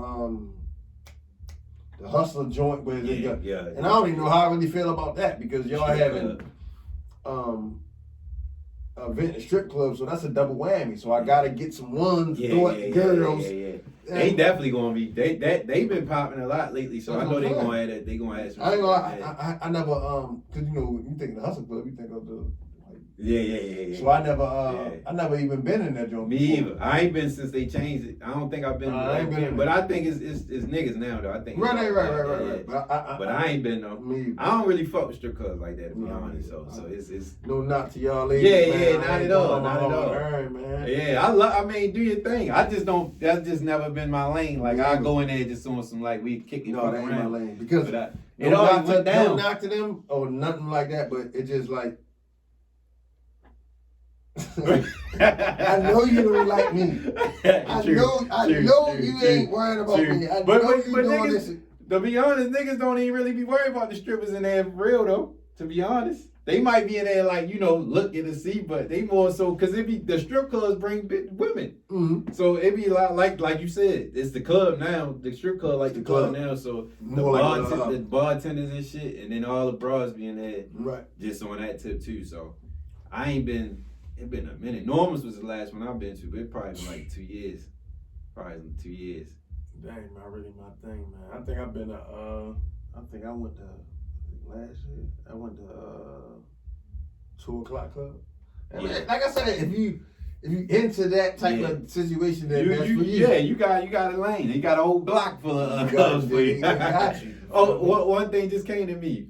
the hustler joint where they got. Yeah. And I don't even know how I really feel about that because y'all having event and strip club, so that's a double whammy. So I gotta get some ones, girls. Yeah. They definitely gonna be. They've been popping a lot lately, so I know they gonna add some. I never cause when you think of the hustle club, you think of the. Yeah. So I never even been in that joint. Me either. I ain't been since they changed it. I don't think I've been. I ain't been, but I think it's niggas now though. I think. Right. But I ain't been though. I don't really fuck with strip clubs like that to be honest. So it's no knock to y'all ladies. Yeah, not at all. Man. Yeah, I mean, do your thing. I just don't. That's just never been my lane. Like I go in there just on some like we kicking that ain't my lane because it always went down. No knock to them or nothing like that. But it just like. I know you don't like me. I know you ain't worried about me. I know you doing this. To be honest, niggas don't even really be worried about the strippers in there for real though. To be honest, they might be in there like looking to see, but they more so because the strip clubs bring women. Mm-hmm. So it be a lot like you said, it's the club now. The strip club like the club now. So the bartenders and shit, and then all the bras being there, right? Just on that tip too. So I ain't been. It's been a minute. Norman's was the last one I've been to, but it probably been like 2 years. Probably 2 years. That ain't not really my thing, man. I think I've been I think I went to last year. I went to 2 o'clock club. And like I said, if you into that type of situation, then that's for you. Yeah, you got a lane. You got a whole block full of clubs for you. Got you. One thing just came to me.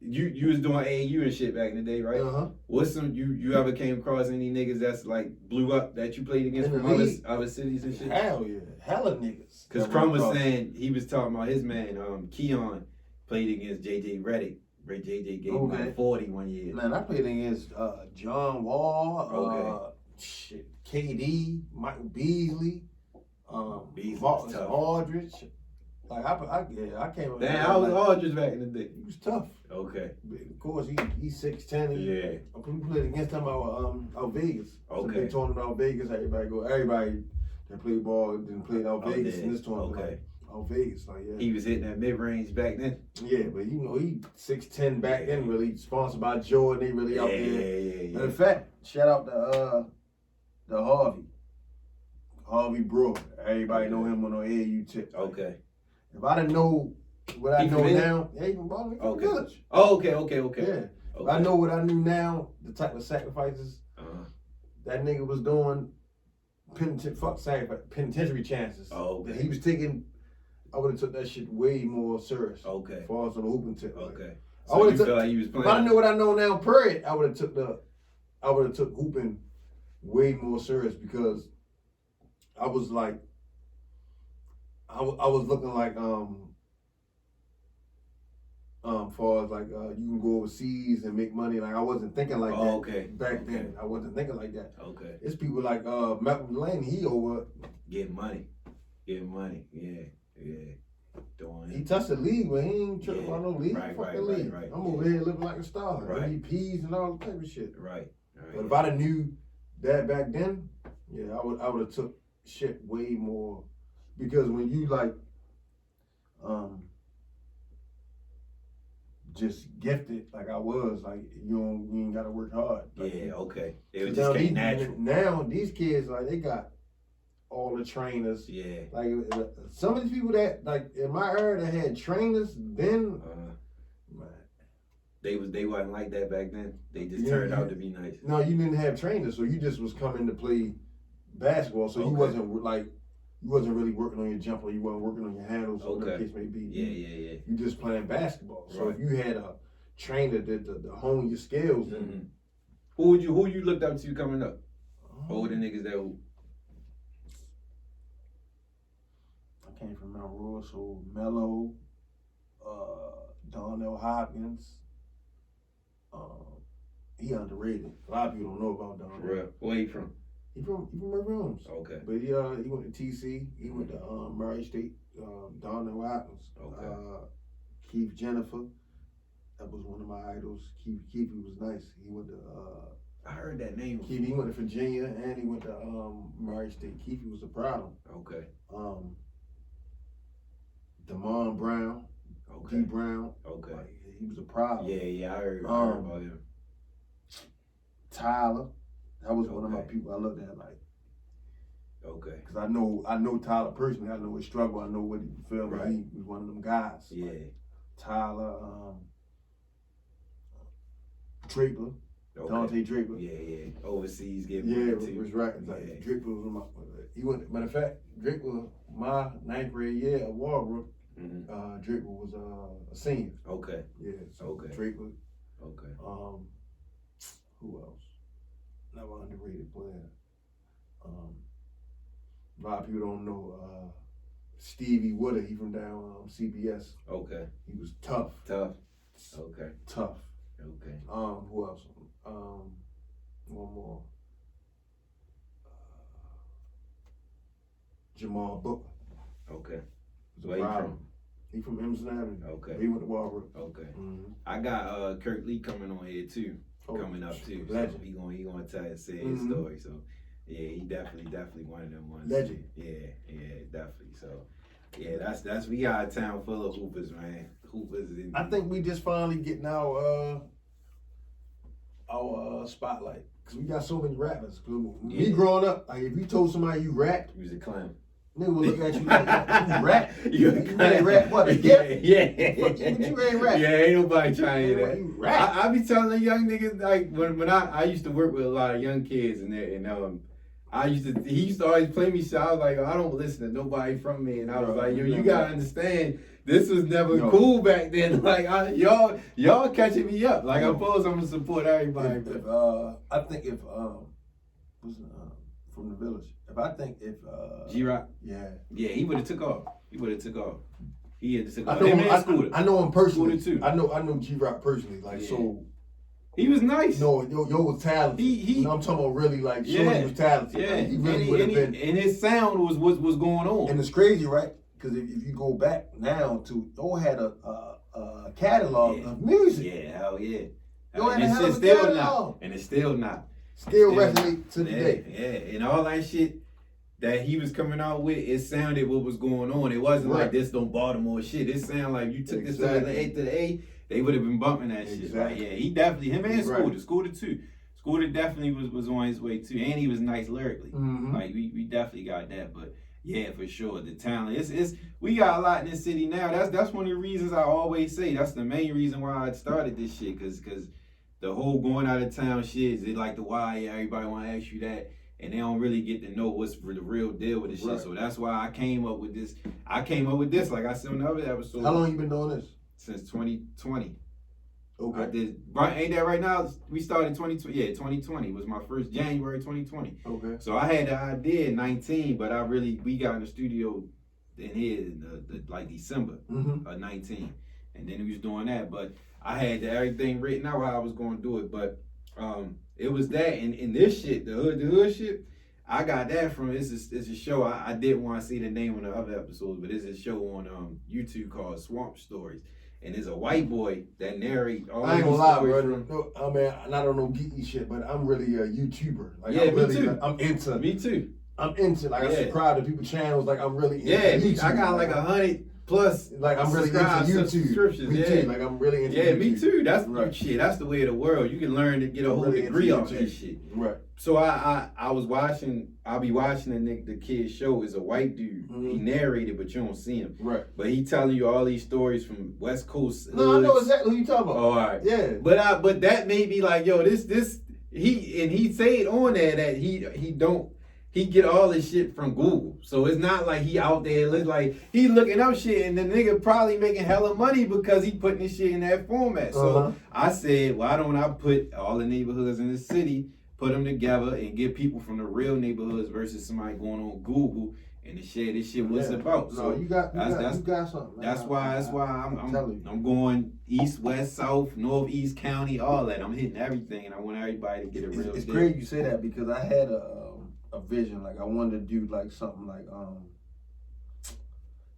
You was doing AAU and shit back in the day, right? What's some you ever came across any niggas that's like blew up that you played against from other cities and shit? Hell yeah, hella niggas. Cause Crum was saying he was talking about his man Keon played against JJ Redick. Ray JJ gave him like 40 one year. Man, I played against John Wall, KD, Michael Beasley, Aldridge. Like I came up. Damn, I was Aldridge back in the day. He was tough. Okay. Of course, he's 6'10". Yeah. We played against him out Vegas. Okay. So they tournament out Vegas. Everybody that played ball didn't play out Vegas in this tournament. Okay. Out Vegas, He was hitting that mid range back then. Yeah, but he 6'10" back then. Really sponsored by Jordan. They really out there. Yeah. In fact, shout out to Harvey Brewer. Everybody know him on the AAU tip. Okay. If I didn't know what I know now, he even bought me from Village. Okay. Yeah. Okay. If I know what I knew now, the type of sacrifices that nigga was doing, penitentiary chances. That he was taking, I would have took that shit way more serious. Okay. For us on the hooping tip. Okay. So I would have took. Like he was playing. If I knew what I know now, period, I would have took hooping way more serious because I was like. I was looking like far as like you can go overseas and make money. Like I wasn't thinking like that back then. I wasn't thinking like that. Okay. It's people like Malcolm Delaney. He over getting money. Yeah. He touched the league, but he ain't tripping about no league. Fuck the league. Right. I'm over here living like a star. Right. MVPs and all type of shit. Right. But if I'd have knew that back then, yeah, I would have took shit way more, because when you like just gifted like I was, like you ain't gotta work hard. Like, yeah, okay. It just came natural. Now these kids, like, they got all the trainers. Yeah. Like some of these people that like in my era that had trainers then, man, they wasn't like that back then. They just turned out to be nice. No, you didn't have trainers, so you just was coming to play basketball. So you wasn't really working on your jumper. You wasn't working on your handles, or whatever the case may be. Yeah. You just playing basketball. So if you had a trainer that hone your skills, then who you looked up to coming up? Older niggas that who? I came from Mount Royal, so Mello, Darnell Hopkins. He underrated. A lot of people don't know about Darnell. For real? Where he from? He from Murray Rooms. Okay. But he went to TC. He went to Murray State. Darnell Hopkins. Okay. Keith Jennifer. That was one of my idols. Keith was nice. He went to I heard that name. Keith, he went to Virginia and he went to Murray State. Keith was a problem. Okay. Damon Brown. Okay. D Brown. Okay. Like, he was a problem. Yeah, I heard about him. Tyler. That was one of my people I looked at, like. Okay. Because I know Tyler personally. I know his struggle. I know what he felt. Right. He was one of them guys. Yeah. Like Tyler, Draper, Dante Draper. Yeah. Overseas getting it was right. Like Draper was my. He went. Matter of fact, Draper, my 9th grade year at Walbrook. Draper was a senior. Okay. Yeah. So Draper. Okay. Who else? Another underrated player. A lot of people don't know Stevie Wooder. He from down CBS. Okay. He was tough. Okay. Tough. Okay. Who else? One more. Jamal Booker. Okay. Where he from? He from Emerson Avenue. Okay. He went to Walbrook. Okay. I got Kirk Lee coming on here too. Coming up too. So he gonna say his story. So yeah, he definitely one of them ones. Legend. Yeah, definitely. So yeah, that's we got a town full of hoopers, man. Hoopers. I think we just finally getting our spotlight, because we got so many rappers. Me growing up, like if you told somebody you rap, you was a clown. Nigga would look at you like, you rap? You ain't rap what, a gift? Yeah. What you ain't rap? Yeah, ain't nobody trying to hear that. You rap? I be telling the young niggas, like, when I used to work with a lot of young kids and he used to always play me shit. I was like, I don't listen to nobody from me. And I was like, yo, you gotta understand, this was never cool back then. Like, y'all catching me up. Like, I'm gonna support everybody. I think if from the village. If G-Rock? Yeah, he would have took off. He had to took off. I know him personally. Scooter too. I know G-Rock personally. Like so. He was nice. No, yo was talented. I'm talking about really like showing he was talented. Yeah, like, he really would have been. And his sound was going on. And it's crazy, right? Because if you go back now to, Yo had a catalog of music. Yeah, hell yeah. And it's still not. And it's still not. Still resonate to the day. Yeah, and all that shit that he was coming out with, it sounded what was going on. It wasn't like this don't Baltimore shit. It sounded like you took this to the A, they would have been bumping that shit. Like, yeah, he definitely, him and Scooter too. Scooter definitely was on his way too, and he was nice lyrically. Like we definitely got that, but yeah, for sure, the talent. It's we got a lot in this city now. That's one of the reasons I always say. That's the main reason why I started this shit, cause the whole going out of town shit is like the why everybody want to ask you that, and they don't really get to know what's for the real deal with this shit. So that's why I came up with this. Like I said on the other episode. How long you been doing this? Since 2020. Okay. I did. Ain't that right now? We started 2020. Yeah, 2020 was my first January 2020. Okay. So I had the idea in 19, but we got in the studio in here like December of 19. and then he was doing that. But I had everything written out how I was going to do it. But it was that, and this shit, the hood shit. I got that from it's a show. I didn't want to see the name of the other episodes, but it's a show on YouTube called Swamp Stories. And there's a white boy that narrates all these stories. No, I mean, I don't know geeky shit, but I'm really a YouTuber. Like, yeah, I'm really, me too. Like, I'm into. Me too. I'm into. Like, I subscribe to people's channels. Like, I'm really into YouTube. I got like 100 plus. Like, I'm really into YouTube. Subscriptions. Me too. Like, I'm really into YouTube. Yeah, me too. That's shit. That's the way of the world. You can learn to get a whole degree off that shit. Right. So I was watching. I'll be watching the kid's show. Is a white dude. Mm-hmm. He narrated, but you don't see him. Right. But he telling you all these stories from West Coast. No, I know exactly who you talking about. Oh, all right. Yeah. But that made me like, yo, this he said on there that he get all this shit from Google. So it's not like he out there like he looking up shit and the nigga probably making hella money because he putting this shit in that format. So I said, why don't I put all the neighborhoods in the city, put them together and get people from the real neighborhoods versus somebody going on Google and to share this shit what's about. So you got something. That's why I'm going east, west, south, north, east county, all that. I'm hitting everything and I want everybody to get a real. It's great you say that because I had a vision. Like I wanted to do like something like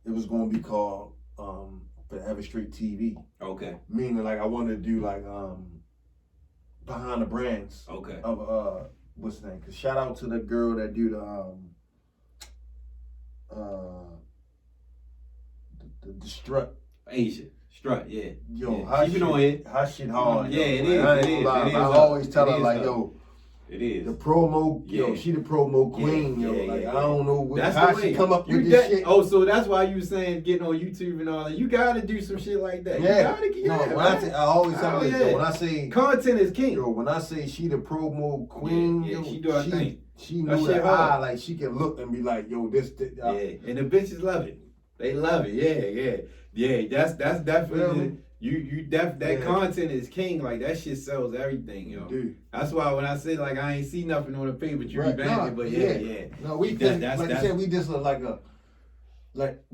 it was going to be called Forever Street TV. Okay. Meaning like I wanted to do like behind the brands. Okay. Of what's the name? Cause shout out to the girl that do the strut. Asia. Strut, yeah. Yo, yeah. Keep it on it. Her shit hard. Yeah, it is. I always tell her like, yo. It is. The promo, yo, she the promo queen, yo. Like, I don't know how she come up with this shit. Oh, so that's why you saying getting on YouTube and all that. You gotta do some shit like that. Yeah. You gotta get I always tell her this, when I say content is king. Yo, when I say she the promo queen, yo, she do her thing. She know that eye, like she can look and be like, yo, this. Yeah, and the bitches love it. They love it. Yeah. That's definitely. That content is king. Like that shit sells everything, yo. Dude. That's why when I say like I ain't see nothing on the page, but you revamp it. But yeah. No, we just like you said, we just like to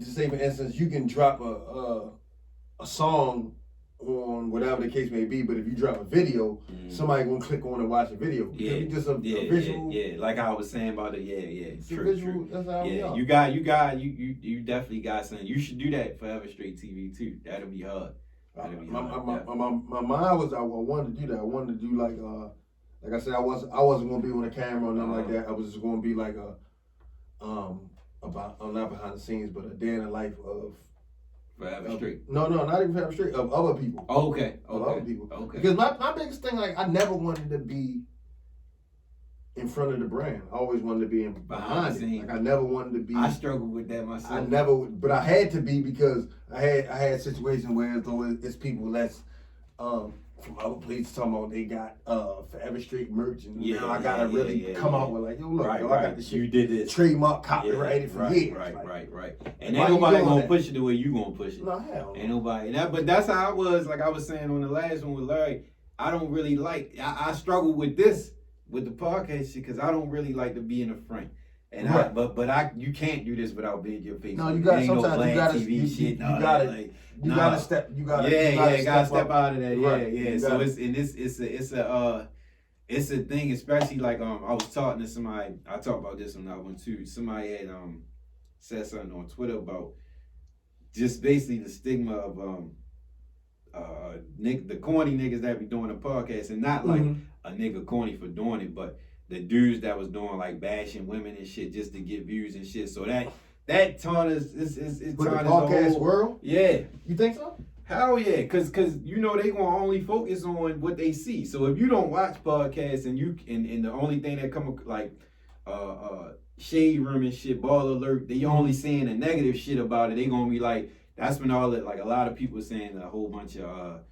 say for instance, you can drop a song on whatever the case may be, but if you drop a video, somebody gonna click on and watch a video. Yeah, if you just a visual. Yeah, like I was saying about it. True. That's how we are. You definitely got something. You should do that Forever Straight TV too. That'll be hard. My mind was I wanted to do that. I wanted to do like I said, I wasn't gonna be on the camera or nothing like that. I was just gonna be like about not behind the scenes, but a day in the life of Forever Street. No, not even Forever Street, of other people. Okay. Of other people. Okay. Because my biggest thing, like I never wanted to be in front of the brand. I always wanted to be behind it. Like I never wanted to be. I struggled with that myself. But I had to be because I had situations where it's people that's from other places talking about they got Forever Street merch and now I gotta really come out with like, yo, look, I got this shit. You did this. Trademark copyrighted for years. Right. And ain't nobody gonna push it the way you gonna push it. No, hell. Ain't nobody. But that's how I was. Like I was saying on the last one with Larry, I don't really like. I struggle with this. With the podcast shit, because I don't really like to be in the front, and you can't do this without being your face. No, you got sometimes you gotta TV shit. You gotta step. You gotta step out of that. Yeah. So it's a thing, especially like I was talking to somebody. I talked about this on that one too. Somebody had said something on Twitter about just basically the stigma of the corny niggas that be doing the podcast, and not like a nigga corny for doing it, but the dudes that was doing like bashing women and shit just to get views and shit. So that tarnished is the podcast world. Yeah, you think so? Hell yeah, cause you know they gonna only focus on what they see. So if you don't watch podcasts and the only thing that come like Shade Room and shit, Ball Alert, they only seeing the negative shit about it. They gonna be like. That's when all like a lot of people saying a whole bunch of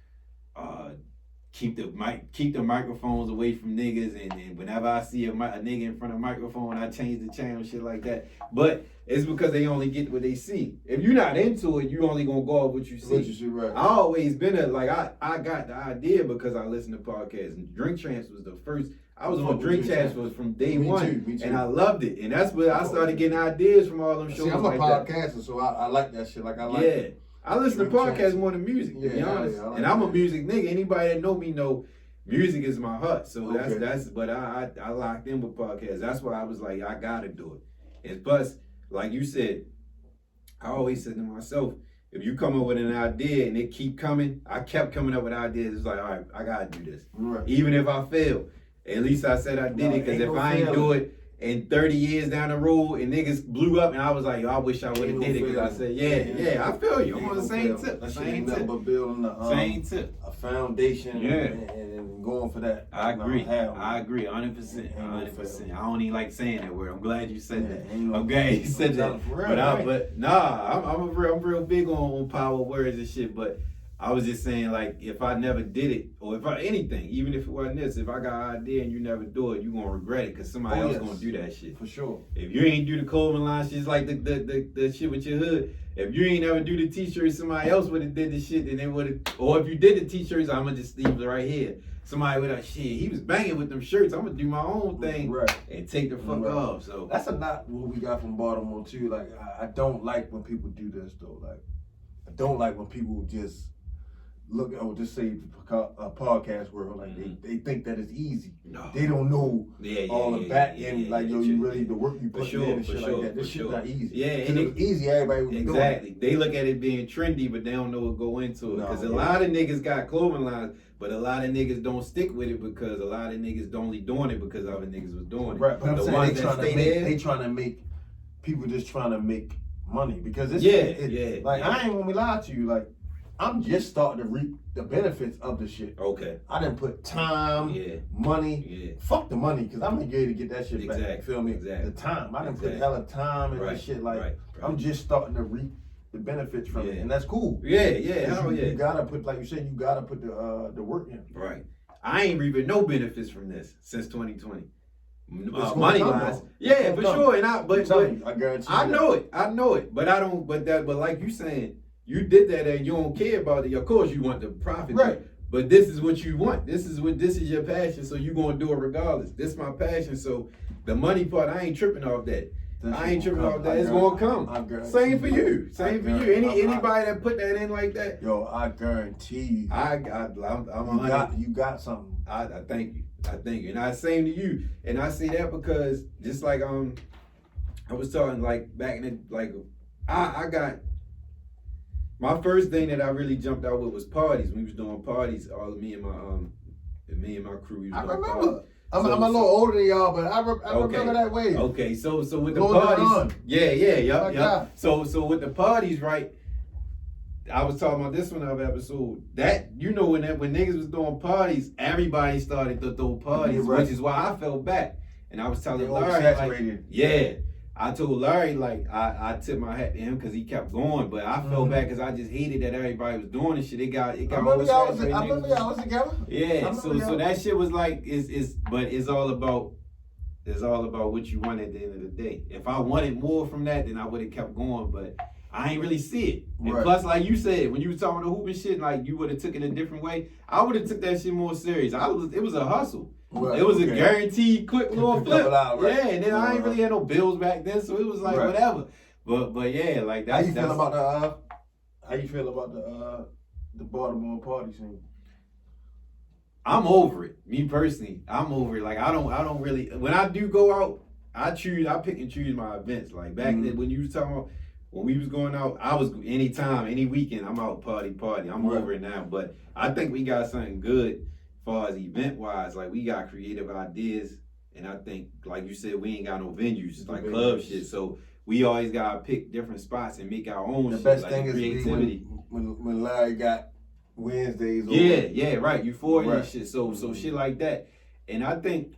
keep the microphones away from niggas, and whenever I see a nigga in front of a microphone, I change the channel, shit like that. But it's because they only get what they see. If you're not into it, you only gonna go off what you see. Right. I always been I got the idea because I listened to podcasts, and Drink Champs was the first. I was on Drink Champs was from day one, me too. And I loved it, and that's where I started getting ideas from all them shows. See, I'm a podcaster, so I like that shit. Like I like. Yeah. I listen to podcasts more than music, to be honest. Like and I'm a music nigga. Anybody that know me know music is my heart. So that's but I locked in with podcasts. That's why I was like, I gotta do it. And plus, like you said, I always said to myself, if you come up with an idea and it keep coming, I kept coming up with ideas. It's like, all right, I gotta do this. Right. Even if I fail, at least I said I did it. Because if I ain't do it, and 30 years down the road and niggas blew up and I was like, yo, I wish I would have did it because I said, yeah, I feel you. I'm on the same tip. Same tip. But building a foundation and going for that. I agree. 100%. 100%. I don't even like saying that word. I'm glad you said that. I'm glad you said that. I'm real big on power words and shit, but I was just saying, like, if I never did it, or if I anything, even if it wasn't this, if I got an idea and you never do it, you gonna regret it because somebody else gonna do that shit. For sure. If you ain't do the clothing line, shit's like the shit with your hood. If you ain't ever do the t-shirts, somebody else would have did the shit, and they would have. Or if you did the t-shirts, I'ma just leave it right here. Somebody would have shit. He was banging with them shirts. I'm gonna do my own thing and take the fuck off. So that's not what we got from Baltimore too. Like I don't like when people do this though. Like I don't like when people just. Look, I would just say a podcast world, like they think that it's easy. No. They don't know all the back end, like yo, you really the work you put in and shit like that. This shit not easy. Yeah, and if it's easy, everybody would be doing it. They look at it being trendy, but they don't know what go into it. Because a lot of niggas got clothing lines, but a lot of niggas don't stick with it because a lot of niggas only doing it because other niggas was doing it. Right, but I'm saying they trying to make people just trying to make money because it's like I ain't gonna lie to you, like. I'm just starting to reap the benefits of the shit. Okay. I didn't put time, money. Fuck the money, because I'm gonna get to get that shit back. You feel me? Exactly. The time. I didn't put hella time in this shit. Like, I'm just starting to reap the benefits from it. And that's cool. You gotta put, like you said, you gotta put the work in. Right. I ain't reaping no benefits from this since 2020. Money wise. Yeah, for sure. And I guarantee you. I know it. But I don't, but like you saying, you did that and you don't care about it. Of course you want the profit. Right. But this is what you want. This is your passion, so you gonna do it regardless. This is my passion, so the money part, I ain't tripping off that. I ain't tripping off that. It's gonna come. Same for you. Same for you. Anybody that put that in like that. Yo, I guarantee you. You got something. I thank you. And I same to you. And I say that because just like I was talking like back in the I got. My first thing that I really jumped out with was parties. We was doing parties, all of me and my crew. We was doing remember. Parties. I'm a little older than y'all, but I remember that way. Okay, so with the parties, yeah. So with the parties, right? I was talking about this one other episode. That when niggas was doing parties, everybody started to throw parties, which is why I fell back. And I was telling Larry, I told Larry, like, I tipped my hat to him because he kept going, but I fell back because I just hated that everybody was doing this shit. It got oversaturated. I remember y'all was together. Yeah, so that shit was like, but it's all about what you want at the end of the day. If I wanted more from that, then I would have kept going, but I ain't really see it. And plus, like you said, when you was talking the hooping shit, like you would have took it a different way. I would have took that shit more serious. It was a hustle. Right, it was a guaranteed quick little flip. Yeah, and then I ain't really had no bills back then, so it was like whatever. But yeah, like that. How you feel about the Baltimore party scene? I'm over it. Me personally, I'm over it. Like I don't really. When I do go out, I pick and choose my events. Like back then, when you was talking about when we was going out, I was anytime, any weekend, I'm out party. I'm over it now. But I think we got something good. As far as event wise, like we got creative ideas, and I think, like you said, we ain't got no venues, it's like club shit. So we always gotta pick different spots and make our own. The shit, best like thing is when Larry got Wednesdays. Right. Euphoria and shit. So shit like that. And I think,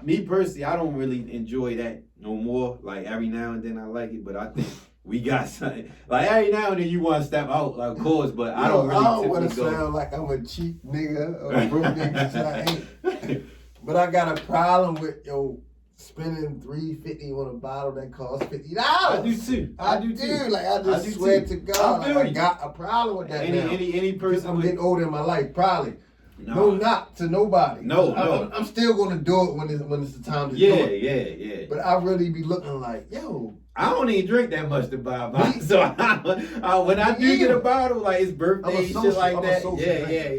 me personally, I don't really enjoy that no more. Like every now and then I like it, but I think. We got something. Like every now and then you want to step out, like, of course, but I don't want to sound like I'm a cheap nigga or a broke nigga, I ain't. But I got a problem with spending $3.50 on a bottle that costs $50. I do too. Like I just swear to God, I got a problem with that. Any person I'm getting older in my life, probably. No knock to nobody. No. I'm still gonna do it when it's the time to do it. Yeah. But I really be looking like, yo. I don't even drink that much to buy a bottle. So when I do get a bottle, like it's birthday shit like that.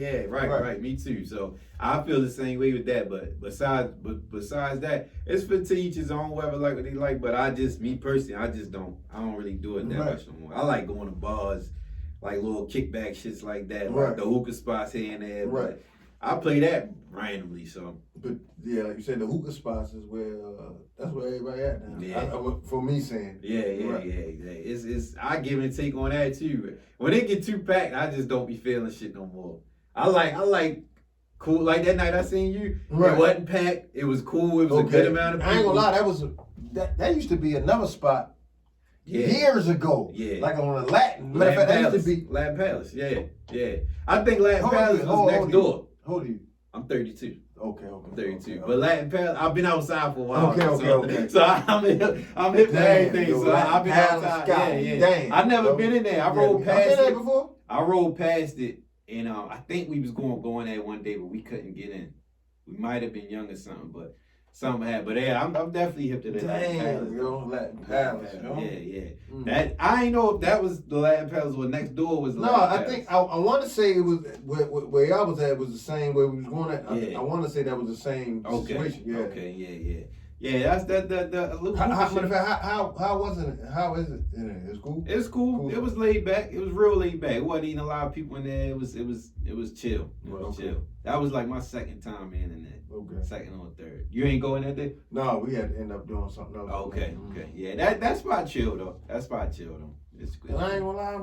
Yeah. Right. Me too. So I feel the same way with that. But besides that, it's for to each his own, whatever like what they like. But me personally, I don't really do it that much no more. I like going to bars, like little kickback shits like that, like the hookah spots here and there. Right. But I play that randomly, so. But yeah, like you said, the hookah spots is where that's where everybody at now. Yeah. For me saying. Yeah. It's I give and take on that too. When it get too packed, I just don't be feeling shit no more. I like cool. Like that night I seen you, it wasn't packed. It was cool. It was a good amount of people. I ain't gonna lie, that used to be another spot. Years ago, like on a Latin Palace. Latin Palace, yeah. I think Latin Palace was next door. How old are you? I'm 32. Okay. I'm 32. But Latin Palace, I've been outside for a while. Okay. So I'm hip for everything. So I've been outside. Yeah. I've never been in there. I rode past it. Been there before? I rode past it, and I think we was going there one day, but we couldn't get in. We might have been young or something, but something happened. But yeah, I'm definitely hip to the Latin Palace. Latin Palace. Yeah. That I ain't know if that was the Latin Palace or next door was the Latin Palace. I think I want to say it was where I was at was the same where we was going at. I want to say that was the same situation. Yeah. Okay. Yeah, that's the how wasn't it? How is it? It was cool. It was cool. It was laid back. It was real laid back. It wasn't even a lot of people in there. It was chill. Chill. That was like my second time in there. Okay. Second or third. You ain't going that day? No, we had to end up doing something else. Okay. Yeah, that spot chill though. It's good. I ain't gonna lie, I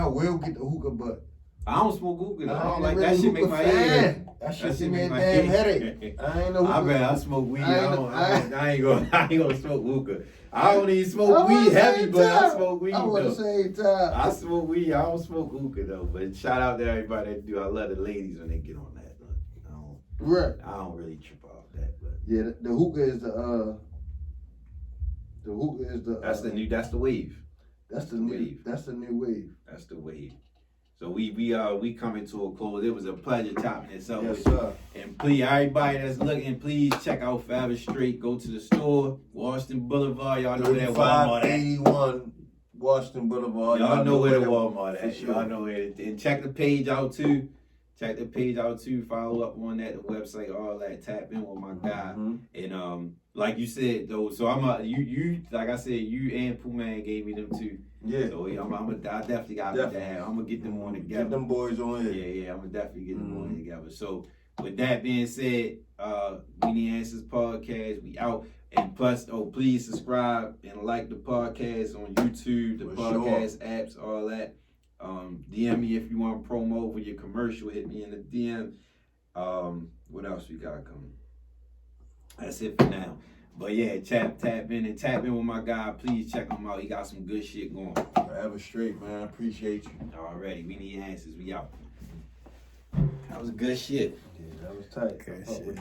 will get the hookah, but I don't smoke hookah. I don't like that shit. Make my head. That shit give me a damn headache. I ain't no hookah. I smoke weed. I ain't gonna smoke hookah. I don't even smoke weed heavy, but I smoke weed. I want to say time. I smoke weed. I don't smoke hookah though. But shout out to everybody that do. I love the ladies when they get on that. I don't really trip off that. But yeah, the hookah is the That's the wave. That's the new wave. That's the wave. So we coming to a close. It was a pleasure chopping this up with you. And please, everybody that's looking, please check out Forever Straight. Go to the store, Washington Boulevard. Y'all know that Walmart. 581 Washington Boulevard. Y'all know where the Walmart at. Sure. Y'all know where. And check the page out too. Follow up on that, the website, all that. Tap in with my guy. And like you said though, so you like I said, you and Pooh Man gave me them too. Yeah. So I definitely got to have. I'm gonna get them on together. Get them boys on here. Yeah. I'm gonna definitely get them on together. So with that being said, We Need Answers podcast. We out. And plus, please subscribe and like the podcast on YouTube, the podcast apps, all that. DM me if you want to promo for your commercial. Hit me in the DM. What else we got coming? That's it for now. But yeah, tap in with my guy. Please check him out. He got some good shit going. Forever Straight, man. I appreciate you. Alrighty, We Need Answers. We out. That was good shit. Yeah, that was tight. Good shit.